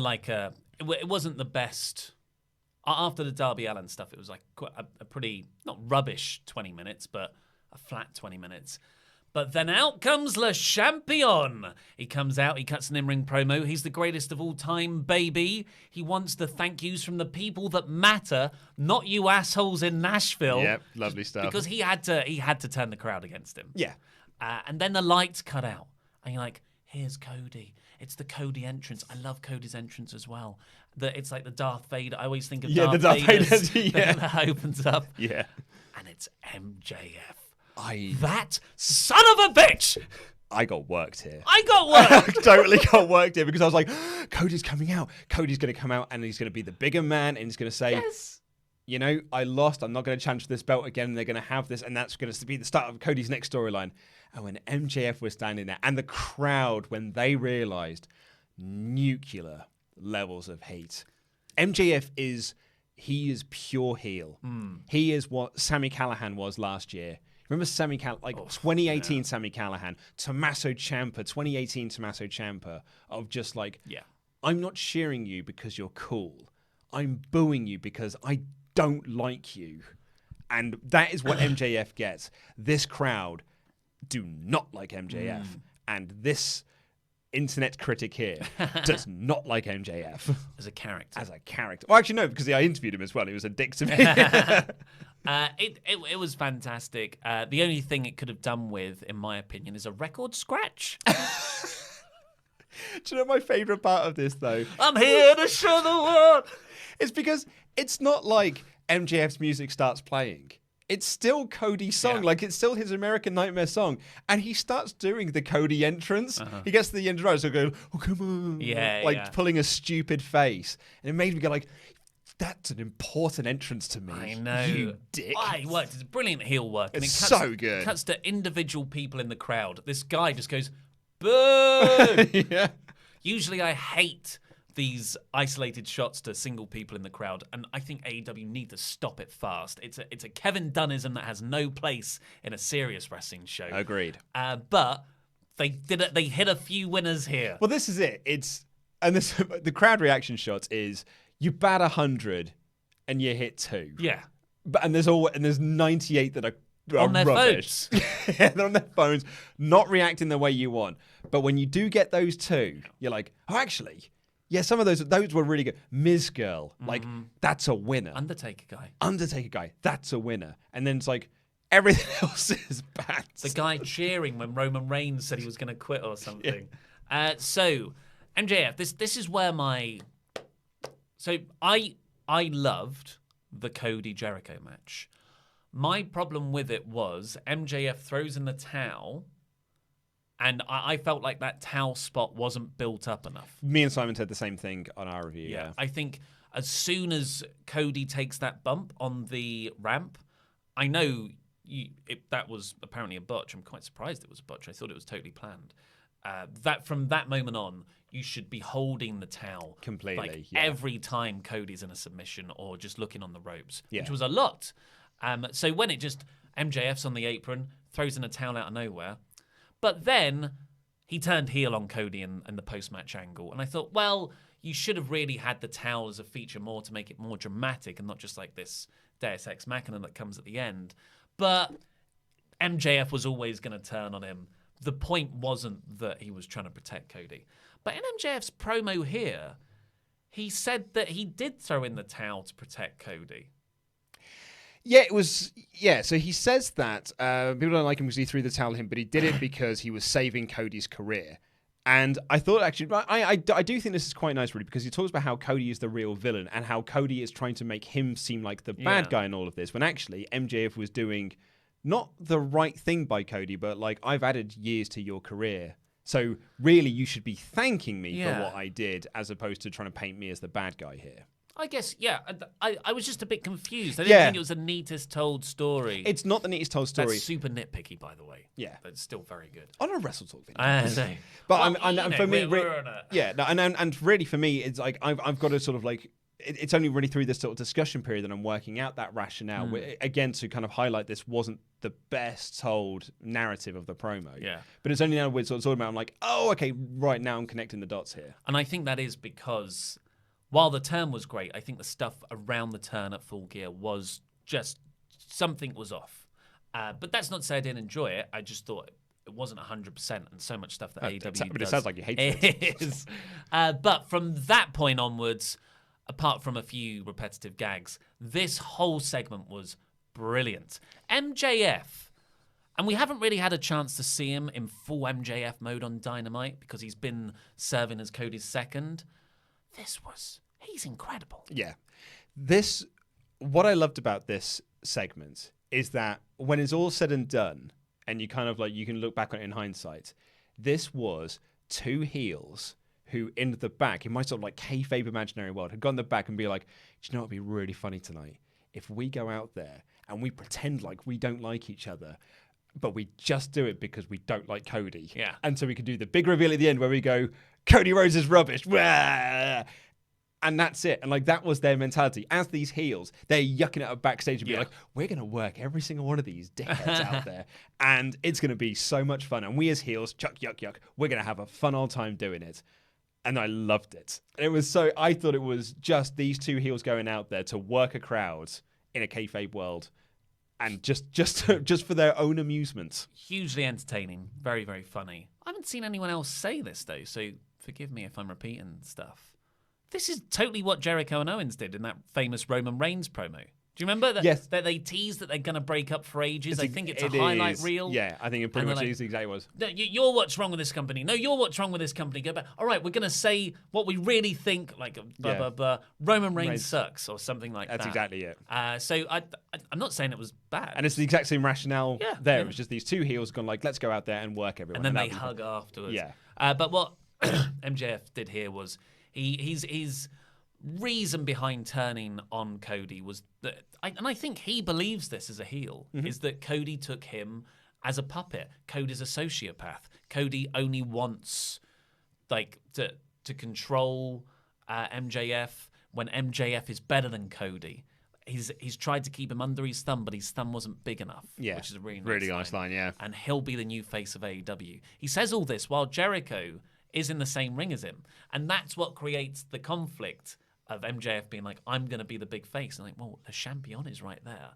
it wasn't the best. After the Darby Allin stuff, it was like quite a pretty, not rubbish 20 minutes, but a flat 20 minutes. But then out comes Le Champion. He comes out, he cuts an in-ring promo. He's the greatest of all time, baby. He wants the thank yous from the people that matter, not you assholes in Nashville. Yep, lovely stuff. Because he had to turn the crowd against him. Yeah. And then the lights cut out. And you're like, here's Cody. It's the Cody entrance. I love Cody's entrance as well. It's like the Darth Vader. I always think of Darth Vader's that opens up. Yeah. And it's MJF. I That son of a bitch! I got worked here. I got worked! I totally got worked here because I was like, Cody's coming out. Cody's going to come out and he's going to be the bigger man and he's going to say, yes. You know, I lost. I'm not going to challenge for this belt again. They're going to have this, and that's going to be the start of Cody's next storyline. And when MJF was standing there, and the crowd, when they realized nuclear levels of hate, MJF is pure heel. He is what Sami Callihan was last year. Remember Sami Callihan, 2018 Sami Callihan, Tommaso Ciampa, 2018 Tommaso Ciampa, of just like, I'm not cheering you because you're cool. I'm booing you because I don't like you. And that is what MJF gets. This crowd do not like MJF. And this internet critic here does not like MJF. As a character. Well, actually, no, because I interviewed him as well. He was a dick to me. It was fantastic. The only thing it could have done with, in my opinion, is a record scratch. Do you know my favourite part of this, though? I'm here to show the world. It's because it's not like MJF's music starts playing. It's still Cody's song. Like, it's still his American Nightmare song. And he starts doing the Cody entrance. He gets to the end of the road, so going, oh, come on. Pulling a stupid face. And it made me go like, that's an important entrance to me. I know. You dick. He worked. It's brilliant heel work. It's so good. It cuts to individual people in the crowd. This guy just goes, boo! Yeah. Usually I hate these isolated shots to single people in the crowd, and I think AEW need to stop it fast. It's a Kevin Dunnism that has no place in a serious wrestling show. Agreed. But they did it. They hit a few winners here. Well, this is it. The crowd reaction shots is you bat 100 and you hit 2. Yeah. And there's 98 that are on their rubbish. phones. Yeah, they're on their phones, not reacting the way you want. But when you do get those 2, you're like, oh, actually, yeah, some of those were really good. Miz Girl, like, that's a winner. Undertaker guy, that's a winner. And then it's like, everything else is bad. The guy cheering when Roman Reigns said he was going to quit or something. Yeah. So, MJF, this is where So, I loved the Cody Jericho match. My problem with it was MJF throws in the towel, and I felt like that towel spot wasn't built up enough. Me and Simon said the same thing on our review, yeah. I think as soon as Cody takes that bump on the ramp, I know that was apparently a botch. I'm quite surprised it was a botch. I thought it was totally planned. That from that moment on, you should be holding the towel completely every time Cody's in a submission or just looking on the ropes, yeah. Which was a lot. So when it just MJF's on the apron, throws in a towel out of nowhere, but then he turned heel on Cody in the post-match angle, and I thought, well, you should have really had the towel as a feature more to make it more dramatic and not just like this Deus Ex Machina that comes at the end. But MJF was always going to turn on him. The point wasn't that he was trying to protect Cody. But in MJF's promo here, he said that he did throw in the towel to protect Cody. Yeah, it was. Yeah, so he says that people don't like him because he threw the towel at him, but he did it because he was saving Cody's career. And I thought, actually, I do think this is quite nice, really, because he talks about how Cody is the real villain and how Cody is trying to make him seem like the bad guy in all of this, when actually MJF was doing not the right thing by Cody, but like, I've added years to your career. So really, you should be thanking me for what I did, as opposed to trying to paint me as the bad guy here. I guess, yeah. I was just a bit confused. I didn't think it was the neatest told story. It's not the neatest told story. That's super nitpicky, by the way. Yeah. But it's still very good. On a WrestleTalk video. But and for me, we're on a... yeah, no, and really for me, it's like I've got to sort of like, it's only really through this sort of discussion period that I'm working out that rationale. Again, to kind of highlight this wasn't the best told narrative of the promo. Yeah. But it's only now we're sort of talking about, I'm like, oh, okay, right now I'm connecting the dots here. And I think that is because while the turn was great, I think the stuff around the turn at Full Gear was just, something was off. But that's not to say I didn't enjoy it. I just thought it wasn't 100%, and so much stuff that AEW does. But it sounds like you hate it. Is. But from that point onwards, apart from a few repetitive gags, this whole segment was brilliant. MJF, and we haven't really had a chance to see him in full MJF mode on Dynamite because he's been serving as Cody's second. He's incredible. Yeah. What I loved about this segment is that when it's all said and done, and you kind of like, you can look back on it in hindsight, this was two heels who in the back, in my sort of like kayfabe imaginary world, had gone in the back and be like, do you know what would be really funny tonight? If we go out there and we pretend like we don't like each other, but we just do it because we don't like Cody. Yeah. And so we can do the big reveal at the end where we go, Cody Rhodes is rubbish. Wah! And that's it. And like, that was their mentality. As these heels, they're yucking it up backstage and be like, we're going to work every single one of these dickheads out there. And it's going to be so much fun. And we as heels, yuck, we're going to have a fun old time doing it. And I loved it. It was so, I thought it was just these two heels going out there to work a crowd in a kayfabe world. and just for their own amusement. Hugely entertaining, very, very funny. I haven't seen anyone else say this, though, so forgive me if I'm repeating stuff. This is totally what Jericho and Owens did in that famous Roman Reigns promo. Do you remember that? Yes. That they teased that they're going to break up for ages? I think it's a highlight reel. Yeah, I think it pretty much is exactly what it was. No, you're what's wrong with this company. No, you're what's wrong with this company. Go back. All right, we're going to say what we really think, like blah, blah, blah. Roman Reigns sucks or something like that. That's exactly it. So I'm not saying it was bad. And it's the exact same rationale there. It was just these two heels gone like, let's go out there and work everyone. And then they hug afterwards. Yeah. But what MJF did here was his reason behind turning on Cody was that, and I think he believes this as a heel, is that Cody took him as a puppet. Cody's a sociopath. Cody only wants to control MJF when MJF is better than Cody. He's tried to keep him under his thumb, but his thumb wasn't big enough. Yeah, which is a really nice line. Yeah, and he'll be the new face of AEW. He says all this while Jericho is in the same ring as him, and that's what creates the conflict of MJF being like, I'm going to be the big face. And like, well, the champion is right there.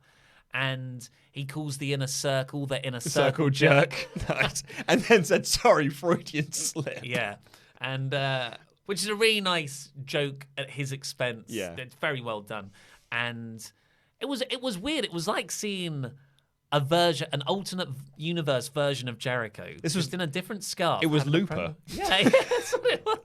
And he calls the inner circle the inner circle jerk. Nice. And then said, sorry, Freudian slip. Yeah. And which is a really nice joke at his expense. Yeah. It's very well done. And it was weird. It was like seeing an alternate universe version of Jericho. This was just in a different scarf. It was Looper. Yeah, that's what it was.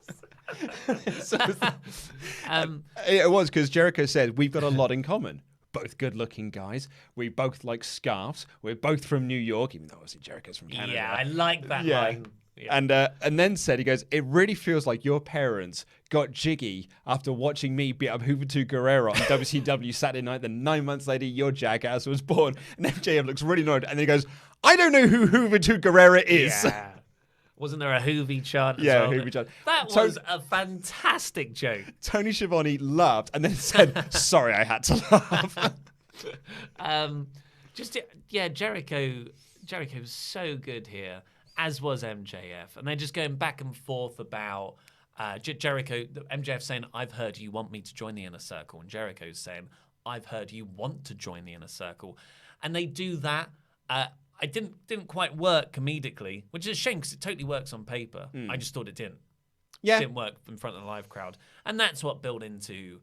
It was because Jericho said, we've got a lot in common. Both good-looking guys. We both like scarves. We're both from New York, even though obviously Jericho's from Canada. Yeah, I like that line. Yeah. And then said, he goes, it really feels like your parents got jiggy after watching me beat up Juventud Guerrero on WCW Saturday night. Then 9 months later, your jackass was born. And MJF looks really annoyed. And then he goes, I don't know who Juventud Guerrero is. Yeah. Wasn't there a Hoovy chant? Yeah, Hoovy chant. That was a fantastic joke. Tony Schiavone laughed and then said, sorry, I had to laugh. Jericho's so good here, as was MJF. And they're just going back and forth about Jericho, MJF saying, I've heard you want me to join the Inner Circle. And Jericho's saying, I've heard you want to join the Inner Circle. And they do that. I didn't quite work comedically, which is a shame because it totally works on paper. I just thought it didn't. Yeah. It didn't work in front of the live crowd. And that's what built into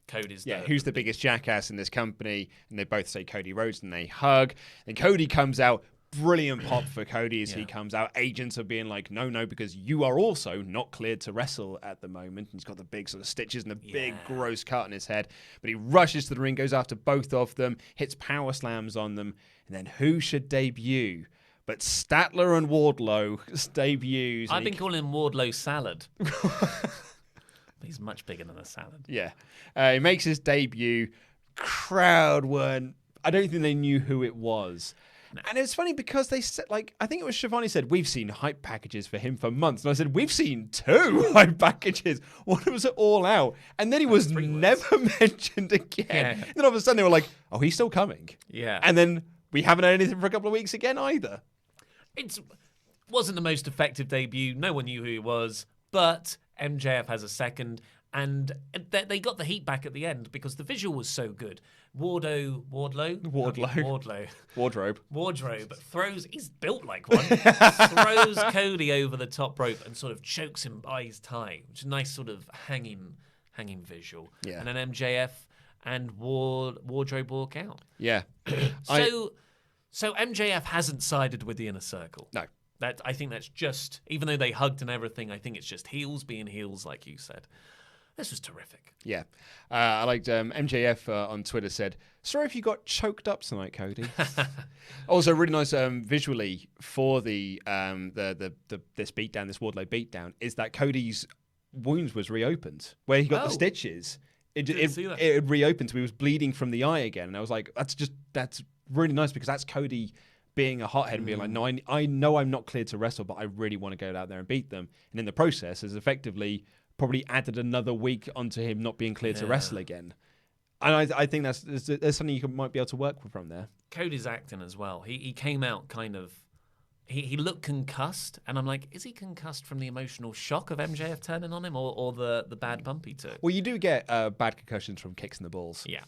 Cody's... who's the biggest jackass in this company? And they both say Cody Rhodes and they hug. Then Cody comes out. Brilliant pop for Cody as he comes out. Agents are being like, no, because you are also not cleared to wrestle at the moment. And he's got the big sort of stitches and the big gross cut on his head. But he rushes to the ring, goes after both of them, hits power slams on them. And then who should debut? But Statler and Wardlow debuts. I've been calling him Wardlow Salad. He's much bigger than a salad. Yeah. He makes his debut. Crowd weren't... I don't think they knew who it was. No. And it's funny because they said, like, I think it was Schiavone said, we've seen hype packages for him for months. And I said, we've seen 2 hype packages. One was All Out. And then he was never mentioned again. Yeah. And then all of a sudden they were like, oh, he's still coming. Yeah. And then we haven't had anything for a couple of weeks again either. It wasn't the most effective debut. No one knew who he was. But MJF has a second. And they got the heat back at the end because the visual was so good. Wardrobe throws, he's built like one, throws Cody over the top rope and sort of chokes him by his tie, which is a nice sort of hanging visual. Yeah. And then MJF and Wardrobe walk out. Yeah. So MJF hasn't sided with the Inner Circle. No. I think that's just, even though they hugged and everything, I think it's just heels being heels, like you said. This was terrific. Yeah. I liked MJF on Twitter said, sorry if you got choked up tonight, Cody. Also, really nice visually for this beatdown, this Wardlow beatdown, is that Cody's wounds was reopened. Where he got the stitches, it reopened, so he was bleeding from the eye again. And I was like, that's really nice because that's Cody being a hothead and being like, no, I know I'm not cleared to wrestle, but I really want to go out there and beat them. And in the process, has effectively probably added another week onto him not being cleared to wrestle again. And I think there's something you might be able to work with from there. Cody's acting as well. He came out kind of... He looked concussed, and I'm like, is he concussed from the emotional shock of MJF turning on him or the bad bump he took? Well, you do get bad concussions from kicks in the balls. Yeah.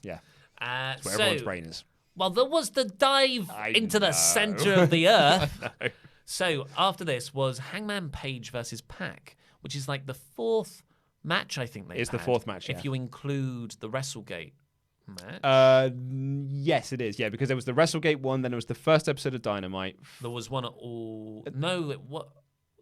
That's where everyone's brain is. Well, there was the dive into the center of the earth. So after this was Hangman Page versus Pac, which is like the fourth match I think It's the fourth match, if you include the WrestleGate match. Yes, it is. Yeah, because there was the WrestleGate one, then it was the first episode of Dynamite. There was one at all. No,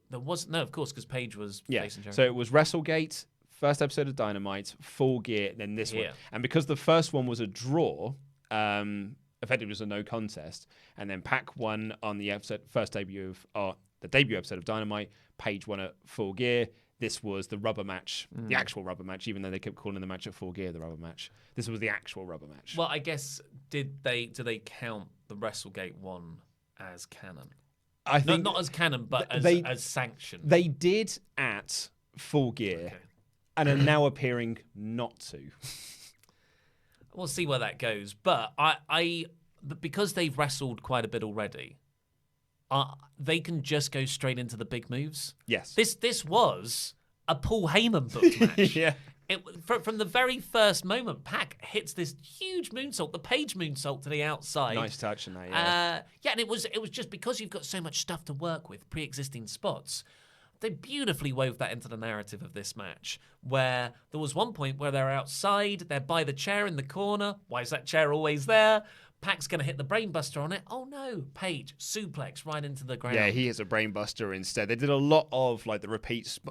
there was no, of course, because Page was facing Jericho. So it was WrestleGate, first episode of Dynamite, Full Gear, then this one. And because the first one was a draw, effectively it was a no contest, and then Pac won on the first debut of the debut episode of Dynamite. Page won at Full Gear. This was the rubber match, the actual rubber match, even though they kept calling the match at Full Gear the rubber match. This was the actual rubber match. Well, I guess do they count the WrestleGate one as canon? I think not as canon, but as sanctioned. They did at Full Gear, and are now appearing not to. We'll see where that goes, but because they've wrestled quite a bit already. They can just go straight into the big moves. Yes. This was a Paul Heyman booked match. Yeah. From the very first moment, Pac hits this huge moonsault, the Page moonsault to the outside. Nice touch in that, yeah. And it was just because you've got so much stuff to work with, pre-existing spots. They beautifully wove that into the narrative of this match, where there was one point where they're outside, they're by the chair in the corner. Why is that chair always there? Pac's going to hit the brainbuster on it. Oh no, Page suplex right into the ground. Yeah, he hits a brainbuster instead. They did a lot of like the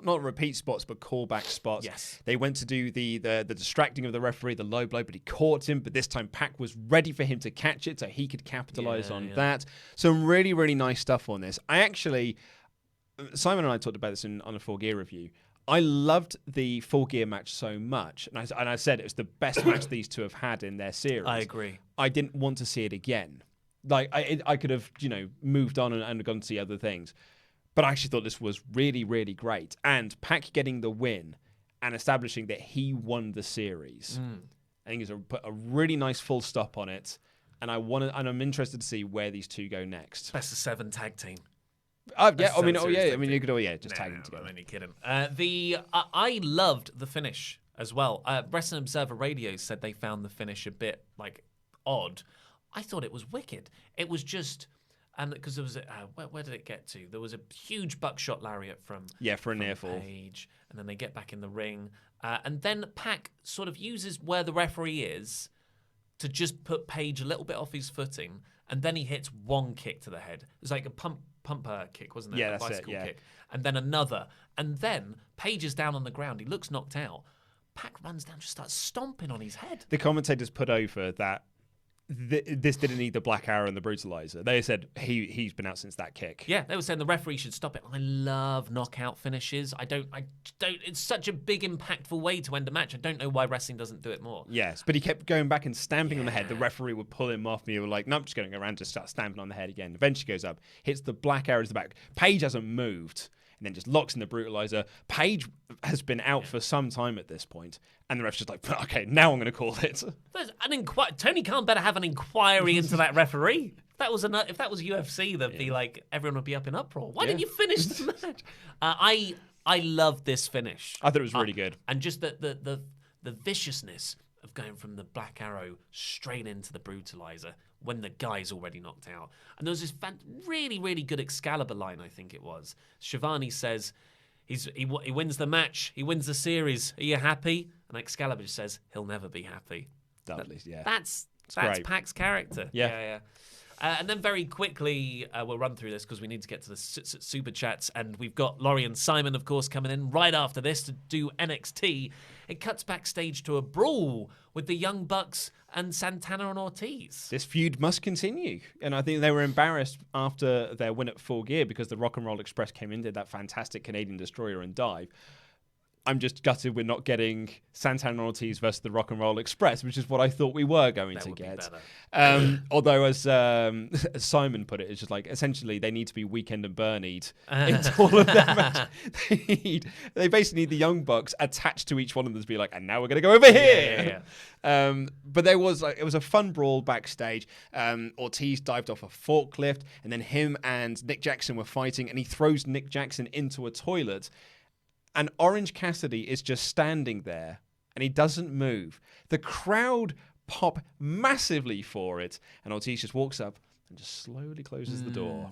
not repeat spots, but callback spots. Yes. They went to do the distracting of the referee, the low blow, but he caught him. But this time Pac was ready for him to catch it, so he could capitalize on that. Some really, really nice stuff on this. Simon and I talked about this on a Full Gear review. I loved the Full Gear match so much, and I said it was the best match these two have had in their series. I agree. I didn't want to see it again. Like I could have, moved on and gone to see other things, but I actually thought this was really, really great. And Pac getting the win and establishing that he won the series, I think is put a really nice full stop on it. And I'm interested to see where these two go next. Best of 7 tag team. You could just tag them together. I'm only kidding. I loved the finish as well. Wrestling Observer Radio said they found the finish a bit odd. I thought it was wicked. It was just, and because there was where did it get to? There was a huge buckshot lariat from for a near fall, Page, and then they get back in the ring, and then Pac sort of uses where the referee is to just put Page a little bit off his footing, and then he hits one kick to the head. It was like a pumper kick, wasn't it? Yeah, a that's bicycle it, yeah. kick. And then another. And then Page is down on the ground. He looks knocked out. Pac runs down, just starts stomping on his head. The commentators put over that this didn't need the Black Arrow and the Brutalizer. They said he's been out since that kick. Yeah, they were saying the referee should stop it. I love knockout finishes. I don't. It's such a big, impactful way to end a match. I don't know why wrestling doesn't do it more. Yes, but he kept going back and stamping on the head. The referee would pull him off, and he was like, "No, I'm just going to go around and just start stamping on the head again." Eventually goes up, hits the Black Arrow to the back. Page hasn't moved, and then just locks in the Brutalizer. Page has been out for some time at this point, and the ref's just like, "Okay, now I'm going to call it." There's Tony Khan better have an inquiry into that referee. If that was UFC, that'd be like everyone would be up in uproar. Why didn't you finish the match? I love this finish. I thought it was really good, and just the viciousness of going from the Black Arrow straight into the Brutalizer when the guy's already knocked out. And there was this really, really good Excalibur line, I think it was. Shivani says he wins the match, he wins the series. Are you happy? And Excalibur just says he'll never be happy. That's Pac's character. Yeah. And then very quickly, we'll run through this because we need to get to the super chats. And we've got Laurie and Simon, of course, coming in right after this to do NXT. It cuts backstage to a brawl with the Young Bucks and Santana and Ortiz. This feud must continue. And I think they were embarrassed after their win at Full Gear because the Rock and Roll Express came in, did that fantastic Canadian Destroyer and dive. I'm just gutted we're not getting Santana and Ortiz versus the Rock and Roll Express, which is what I thought we were going to get. Although, as Simon put it, it's just like essentially they need to be Weekend and Bernied into all of their matches. They basically need the Young Bucks attached to each one of them to be like, and now we're going to go over here. But it was a fun brawl backstage. Ortiz dived off a forklift, and then him and Nick Jackson were fighting, and he throws Nick Jackson into a toilet. And Orange Cassidy is just standing there, and he doesn't move. The crowd pop massively for it, and Ortiz just walks up and just slowly closes the door.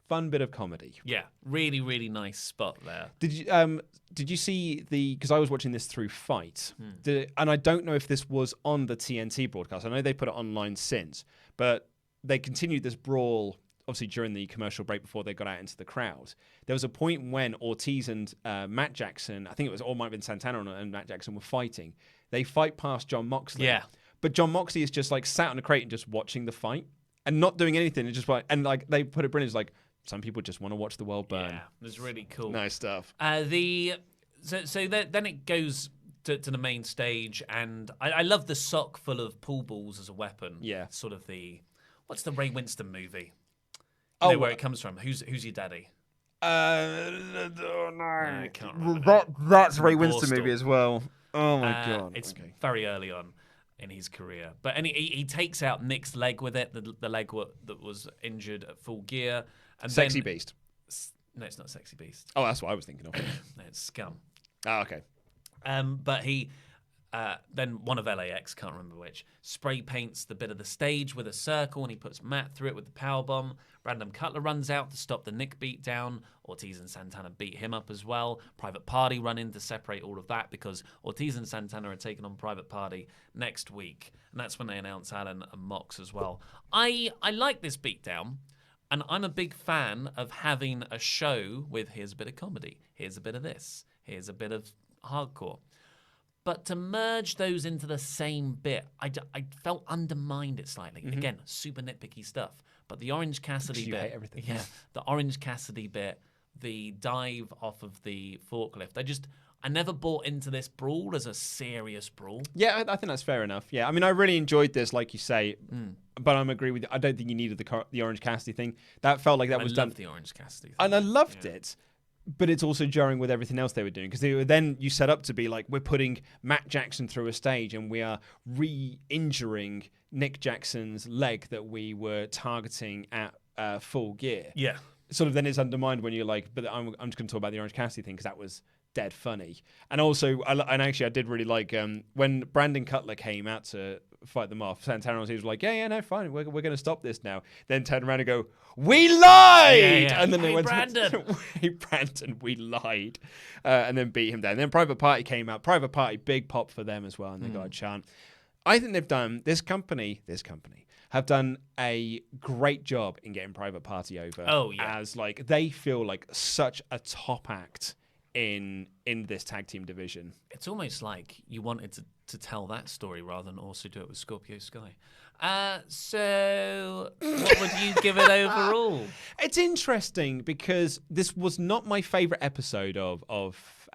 Fun bit of comedy. Yeah, really, really nice spot there. Did you see because I was watching this through Fight, and I don't know if this was on the TNT broadcast. I know they put it online since, but they continued this brawl obviously during the commercial break before they got out into the crowd. There was a point when Ortiz and Matt Jackson, I think it was, or might have been Santana and Matt Jackson were fighting. They fight past John Moxley. Yeah. But John Moxley is just like sat on a crate and just watching the fight and not doing anything. And just like, and like they put it brilliant. It's like, some people just want to watch the world burn. Yeah, it was really cool. Nice stuff. So then it goes to the main stage, and I love the sock full of pool balls as a weapon. Yeah. Sort of what's the Ray Winston movie? Where it comes from. Who's your daddy? No, I can't remember. That's Ray Winston movie as well. Oh my god. It's very early on in his career. But he takes out Nick's leg with it, the leg that was injured at Full Gear. And Sexy Beast. No, it's not Sexy Beast. Oh, that's what I was thinking of. No, it's Scum. Oh, okay. But he, then one of LAX, can't remember which, spray paints the bit of the stage with a circle, and he puts Matt through it with the powerbomb. Brandon Cutler runs out to stop the Nick beatdown. Ortiz and Santana beat him up as well. Private Party run in to separate all of that because Ortiz and Santana are taking on Private Party next week. And that's when they announce Allin and Mox as well. I like this beatdown. And I'm a big fan of having a show with here's a bit of comedy, here's a bit of this, here's a bit of hardcore. But to merge those into the same bit, I felt undermined it slightly. Mm-hmm. Again, super nitpicky stuff. But the Orange Cassidy you bit, hate everything. Yeah, the Orange Cassidy bit, the dive off of the forklift, I never bought into this brawl as a serious brawl. Yeah, I think that's fair enough. Yeah, I mean, I really enjoyed this, like you say, but I agree with you. I don't think you needed the Orange Cassidy thing. That felt like that was done. I loved the Orange Cassidy thing. And I loved it, but it's also jarring with everything else they were doing because then you set up to be like, we're putting Matt Jackson through a stage and we are re-injuring Nick Jackson's leg that we were targeting at Full Gear. Yeah. Sort of then it's undermined when you're like, but I'm just going to talk about the Orange Cassidy thing because that was dead funny. And also, I did really like when Brandon Cutler came out to fight them off. Santana was like, yeah, no, fine, we're going to stop this now. Then turn around and go, we lied! Yeah. And then they went, Brandon. hey, Brandon, we lied. And then beat him down. And then Private Party came out. Private Party, big pop for them as well. And they got a chant. I think they've done, this company have done a great job in getting Private Party over. Oh, yeah. As like, they feel like such a top act in this tag team division. It's almost like you wanted to tell that story rather than also do it with Scorpio Sky. So what would you give it overall? It's interesting because this was not my favorite episode of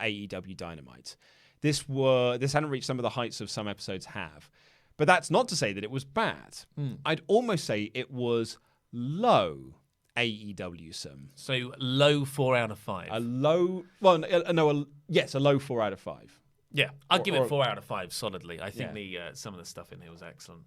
AEW Dynamite. This hadn't reached some of the heights of some episodes have. But that's not to say that it was bad. I'd almost say it was low AEW-some. So low 4 out of 5. A low, well, no, yes, a low 4 out of 5. Yeah, I'll give it 4 out of 5 solidly. I think some of the stuff in here was excellent.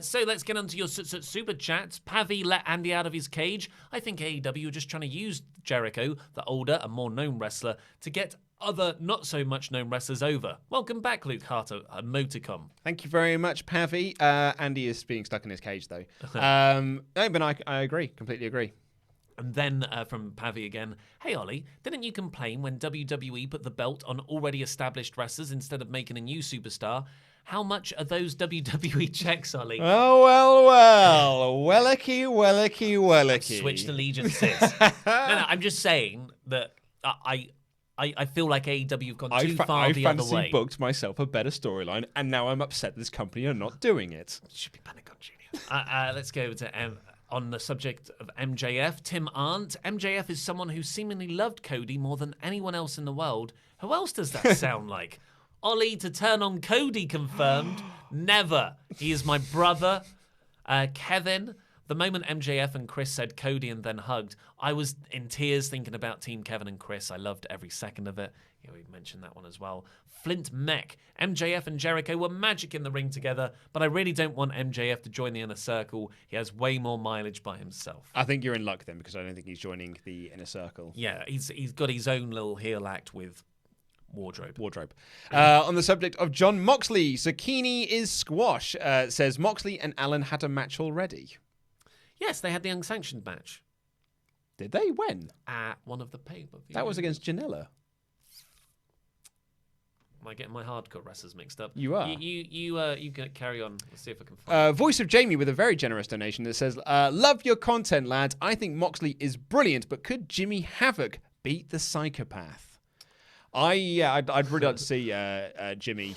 So let's get on to your super chats. Pavi let Andy out of his cage. I think AEW are just trying to use Jericho, the older and more known wrestler, to get other not so much known wrestlers over. Welcome back, Luke Harter, Moticom. Thank you very much, Pavi. Andy is being stuck in his cage, though. No, but I agree, completely agree. And then from Pavi again, hey Ollie, didn't you complain when WWE put the belt on already established wrestlers instead of making a new superstar? How much are those WWE checks, Ollie? Oh, well. Wellicky. Switched allegiances. No, I'm just saying that I feel like AEW have gone too far the other way. I fancy booked myself a better storyline, and now I'm upset this company are not doing it. It should be Pentagon Jr. Let's go over to on the subject of MJF. Tim Arndt. MJF is someone who seemingly loved Cody more than anyone else in the world. Who else does that sound like? Ollie to turn on Cody confirmed. Never. He is my brother. Kevin. The moment MJF and Chris said Cody and then hugged, I was in tears thinking about Team Kevin and Chris. I loved every second of it. Yeah, we mentioned that one as well. Flint Mech. MJF and Jericho were magic in the ring together, but I really don't want MJF to join the Inner Circle. He has way more mileage by himself. I think you're in luck then, because I don't think he's joining the Inner Circle. Yeah, he's got his own little heel act with wardrobe. On the subject of John Moxley, Zucchini is squash. Says Moxley and Allin had a match already. Yes, they had the unsanctioned match. Did they? When? At one of the pay-per-views. That was against Janela. Am I getting my hardcore wrestlers mixed up? You are. You carry on. Let's see if I can find Voice of Jamie with a very generous donation that says, love your content, lads. I think Moxley is brilliant, but could Jimmy Havoc beat the psychopath? I'd really like to see Jimmy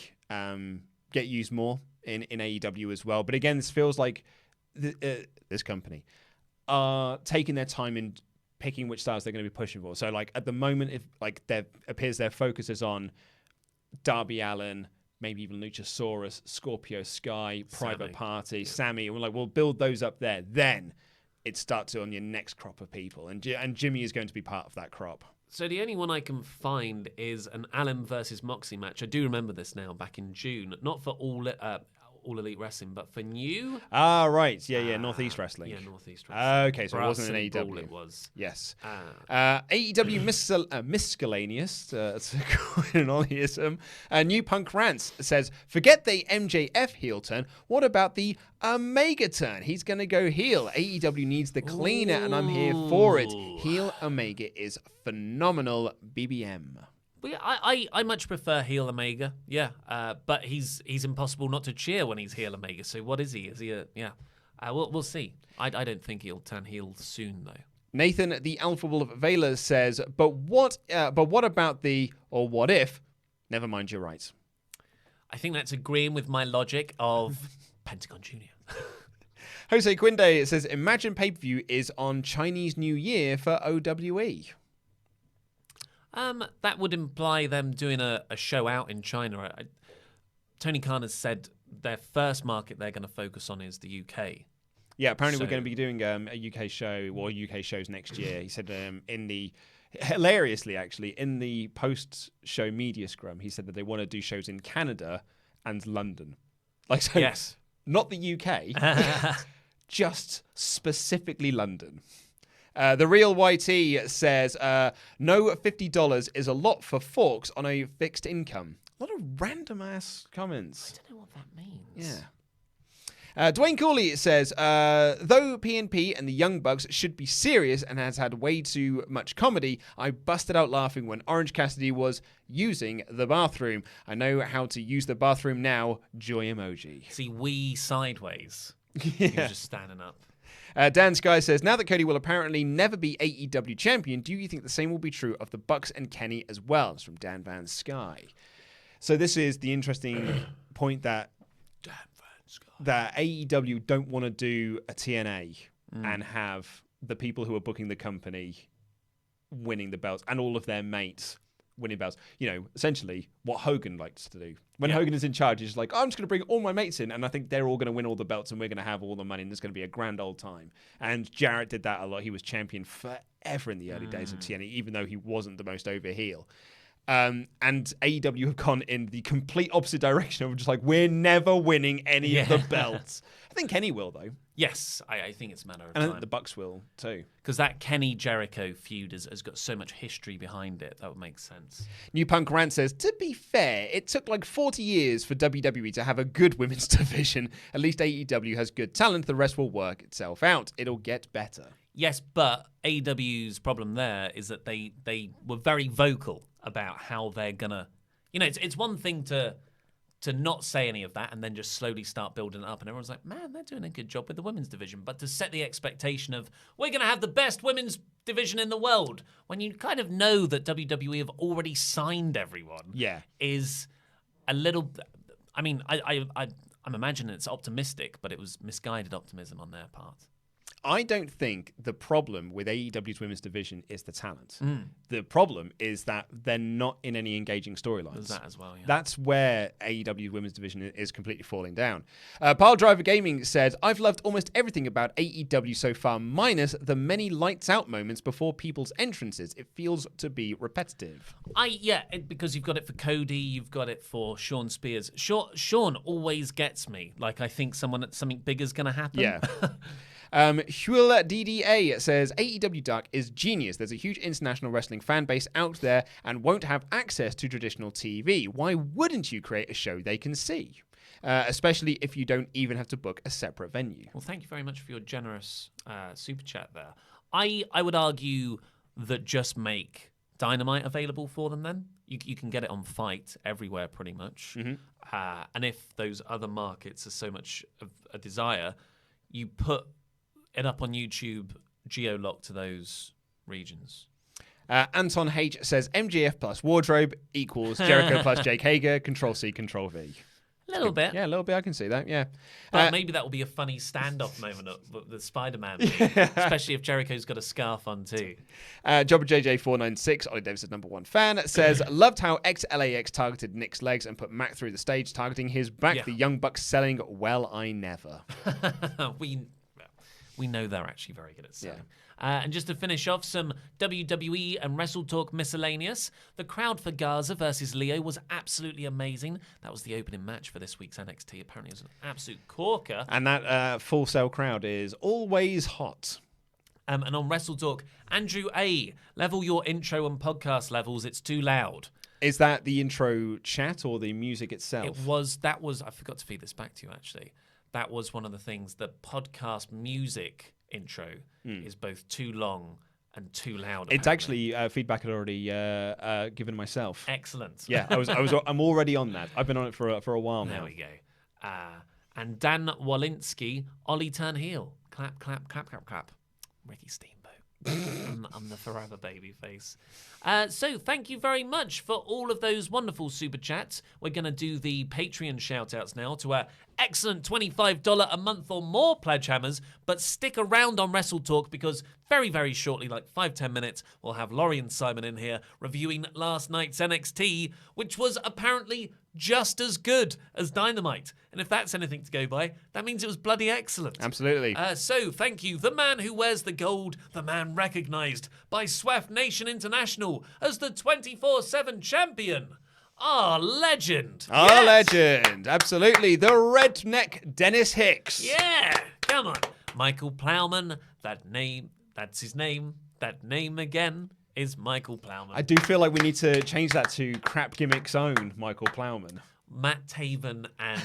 get used more in AEW as well. But again, this feels like this company are taking their time in picking which styles they're going to be pushing for. So like at the moment, if like there appears their focus is on Darby Allin, maybe even Luchasaurus, Scorpio Sky, Private Party, Sammy, and we'll build those up there. Then it starts on your next crop of people, and Jimmy is going to be part of that crop. So the only one I can find is an Allin versus Moxley match. I do remember this now, back in June. Not for All Elite Wrestling, but for new. Ah, right. Yeah. Northeast Wrestling. Yeah, Northeast Wrestling. Okay, so it wasn't an AEW. It was. Yes. AEW Miscellaneous, that's an Ollieism. New Punk Rants says, forget the MJF heel turn. What about the Omega turn? He's going to go heel. AEW needs the cleaner, and I'm here for it. Heel Omega is phenomenal. BBM. Well, yeah, I much prefer heel Omega, but he's impossible not to cheer when he's heel Omega. So what is he? Is he we'll see. I don't think he'll turn heel soon though. Nathan, the Alpha Wolf Vela says, but what about or what if? Never mind, you're right. I think that's agreeing with my logic of Pentagon Jr. Jose Quinde says, imagine pay-per-view is on Chinese New Year for OWE. That would imply them doing a show out in China. Tony Khan has said their first market they're going to focus on is the UK. Yeah, apparently we're going to be doing a UK show or UK shows next year. He said hilariously actually, in the post-show media scrum, he said that they want to do shows in Canada and London. Yes. Not the UK, just specifically London. The Real YT says, no, $50 is a lot for forks on a fixed income. A lot of random-ass comments. I don't know what that means. Yeah. Dwayne Cooley says, though PNP and the Young Bucks should be serious and has had way too much comedy, I busted out laughing when Orange Cassidy was using the bathroom. I know how to use the bathroom now. Joy emoji. See, we sideways. Yeah. He was just standing up. Dan Sky says, now that Cody will apparently never be AEW champion, do you think the same will be true of the Bucks and Kenny as well? It's from Dan Van Sky. So this is the interesting point that AEW don't want to do a TNA and have the people who are booking the company winning the belts and all of their mates winning belts. You know, essentially what Hogan likes to do. When Hogan is in charge, he's just like, I'm just going to bring all my mates in and I think they're all going to win all the belts and we're going to have all the money and there's going to be a grand old time. And Jarrett did that a lot. He was champion forever in the early days of TNA, even though he wasn't the most over heel. And AEW have gone in the complete opposite direction of just like, we're never winning any of the belts. I think Kenny will, though. Yes, I think it's a matter of time. And I time. think the Bucks will, too. Because that Kenny-Jericho feud has got so much history behind it. That would make sense. New Punk Rant says, to be fair, it took like 40 years for WWE to have a good women's division. At least AEW has good talent. The rest will work itself out. It'll get better. Yes, but AEW's problem there is that they were very vocal about how they're going to... You know, it's one thing to not say any of that and then just slowly start building it up. And everyone's like, man, they're doing a good job with the women's division. But to set the expectation of, we're going to have the best women's division in the world, when you kind of know that WWE have already signed everyone, is a little... I mean, I'm imagining it's optimistic, but it was misguided optimism on their part. I don't think the problem with AEW's women's division is the talent. The problem is that they're not in any engaging storylines. There's that as well, yeah. That's where AEW's women's division is completely falling down. Pile Driver Gaming said, I've loved almost everything about AEW so far, minus the many lights out moments before people's entrances. It feels to be repetitive. Because you've got it for Cody, you've got it for Shawn Spears. Shawn always gets me. Like, I think something big is going to happen. Yeah. Huel DDA says, AEW Dark is genius. There's a huge international wrestling fan base out there and won't have access to traditional TV. Why wouldn't you create a show they can see? Especially if you don't even have to book a separate venue. Well, thank you very much for your generous super chat there. I would argue that just make Dynamite available for them then. You can get it on Fight everywhere pretty much. And if those other markets are so much of a desire, you put it up on YouTube, geo-lock to those regions. Anton H says, MGF plus wardrobe equals Jericho plus Jake Hager, Control-C, Control-V. A little bit. Yeah, a little bit. I can see that, yeah. But maybe that will be a funny standoff moment at the Spider-Man movie, especially if Jericho's got a scarf on too. Jobber JJ496, Ollie Davis' #1 fan, says, loved how ex-LAX targeted Nick's legs and put Mac through the stage, targeting his back. Yeah. The Young Bucks selling, well, I never. We know they're actually very good at selling. Yeah. And just to finish off, some WWE and WrestleTalk miscellaneous. The crowd for Garza versus Leo was absolutely amazing. That was the opening match for this week's NXT. Apparently it was an absolute corker. And that Full Sail crowd is always hot. And on WrestleTalk, Andrew A., level your intro and podcast levels. It's too loud. Is that the intro chat or the music itself? That was, I forgot to feed this back to you actually. That was one of the things, the podcast music intro is both too long and too loud. It's actually feedback I'd already given myself. Excellent. Yeah, I'm already on that. I've been on it for a while now. There we go. And Dan Walensky, Ollie turn heel. Clap, clap, clap, clap, clap. Ricky Steamboat. I'm the forever baby face. So thank you very much for all of those wonderful super chats. We're going to do the Patreon shout outs now to our excellent $25 a month or more pledge hammers, but stick around on WrestleTalk because very, very shortly, like 5-10 minutes, we'll have Laurie and Simon in here reviewing last night's NXT, which was apparently just as good as Dynamite. And if that's anything to go by, that means it was bloody excellent. Absolutely. So thank you, the man who wears the gold, the man recognised by SWAF Nation International as the 24/7 champion. Our legend. Our legend. Absolutely. The redneck Dennis Hicks. Yeah. Come on. Michael Plowman. That's his name. That name again is Michael Plowman. I do feel like we need to change that to crap gimmicks own Michael Plowman. Matt Taven and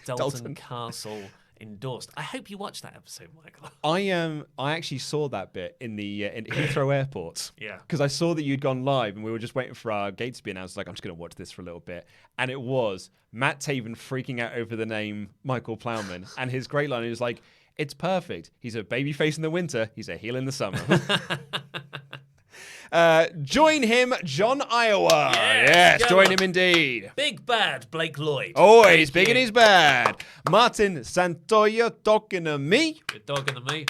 Dalton Castle endorsed. I hope you watched that episode, Michael. I actually saw that bit in Heathrow Airport. Yeah. Because I saw that you'd gone live and we were just waiting for our gate to be announced. I was like, I'm just going to watch this for a little bit. And it was Matt Taven freaking out over the name Michael Plowman. And his great line is like, it's perfect. He's a babyface in the winter. He's a heel in the summer. Join him, John Iowa. Yes, join him indeed. Big bad Blake Lloyd. Always big and he's bad. Martin Santoya talking to me. You're talking to me.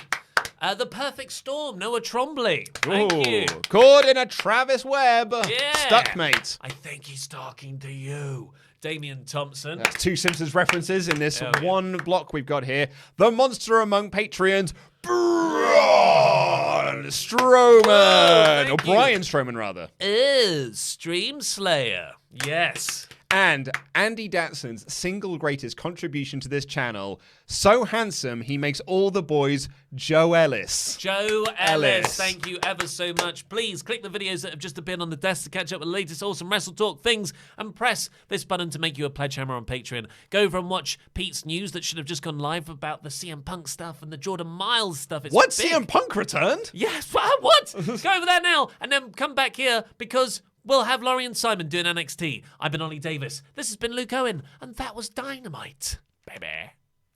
The Perfect Storm, Noah Trombley. Thank you. Caught in a Travis Webb. Yeah. Stuck, mate. I think he's talking to you. Damian Thompson. That's two Simpsons references in this one block we've got here. The monster among Patreons, Braun Strowman. Or Brian Strowman, rather. Is Stream Slayer. Yes. And Andy Datson's single greatest contribution to this channel, so handsome he makes all the boys Joe Ellis. Joe Ellis, thank you ever so much. Please click the videos that have just appeared on the desk to catch up with the latest awesome WrestleTalk things and press this button to make you a pledge hammer on Patreon. Go over and watch Pete's news that should have just gone live about the CM Punk stuff and the Jordan Miles stuff. It's what? big. CM Punk returned? Yes, what? Go over there now and then come back here because we'll have Laurie and Simon doing NXT. I've been Ollie Davis. This has been Luke Owen, and that was Dynamite, baby.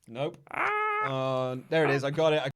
Nope. There it is. I got it.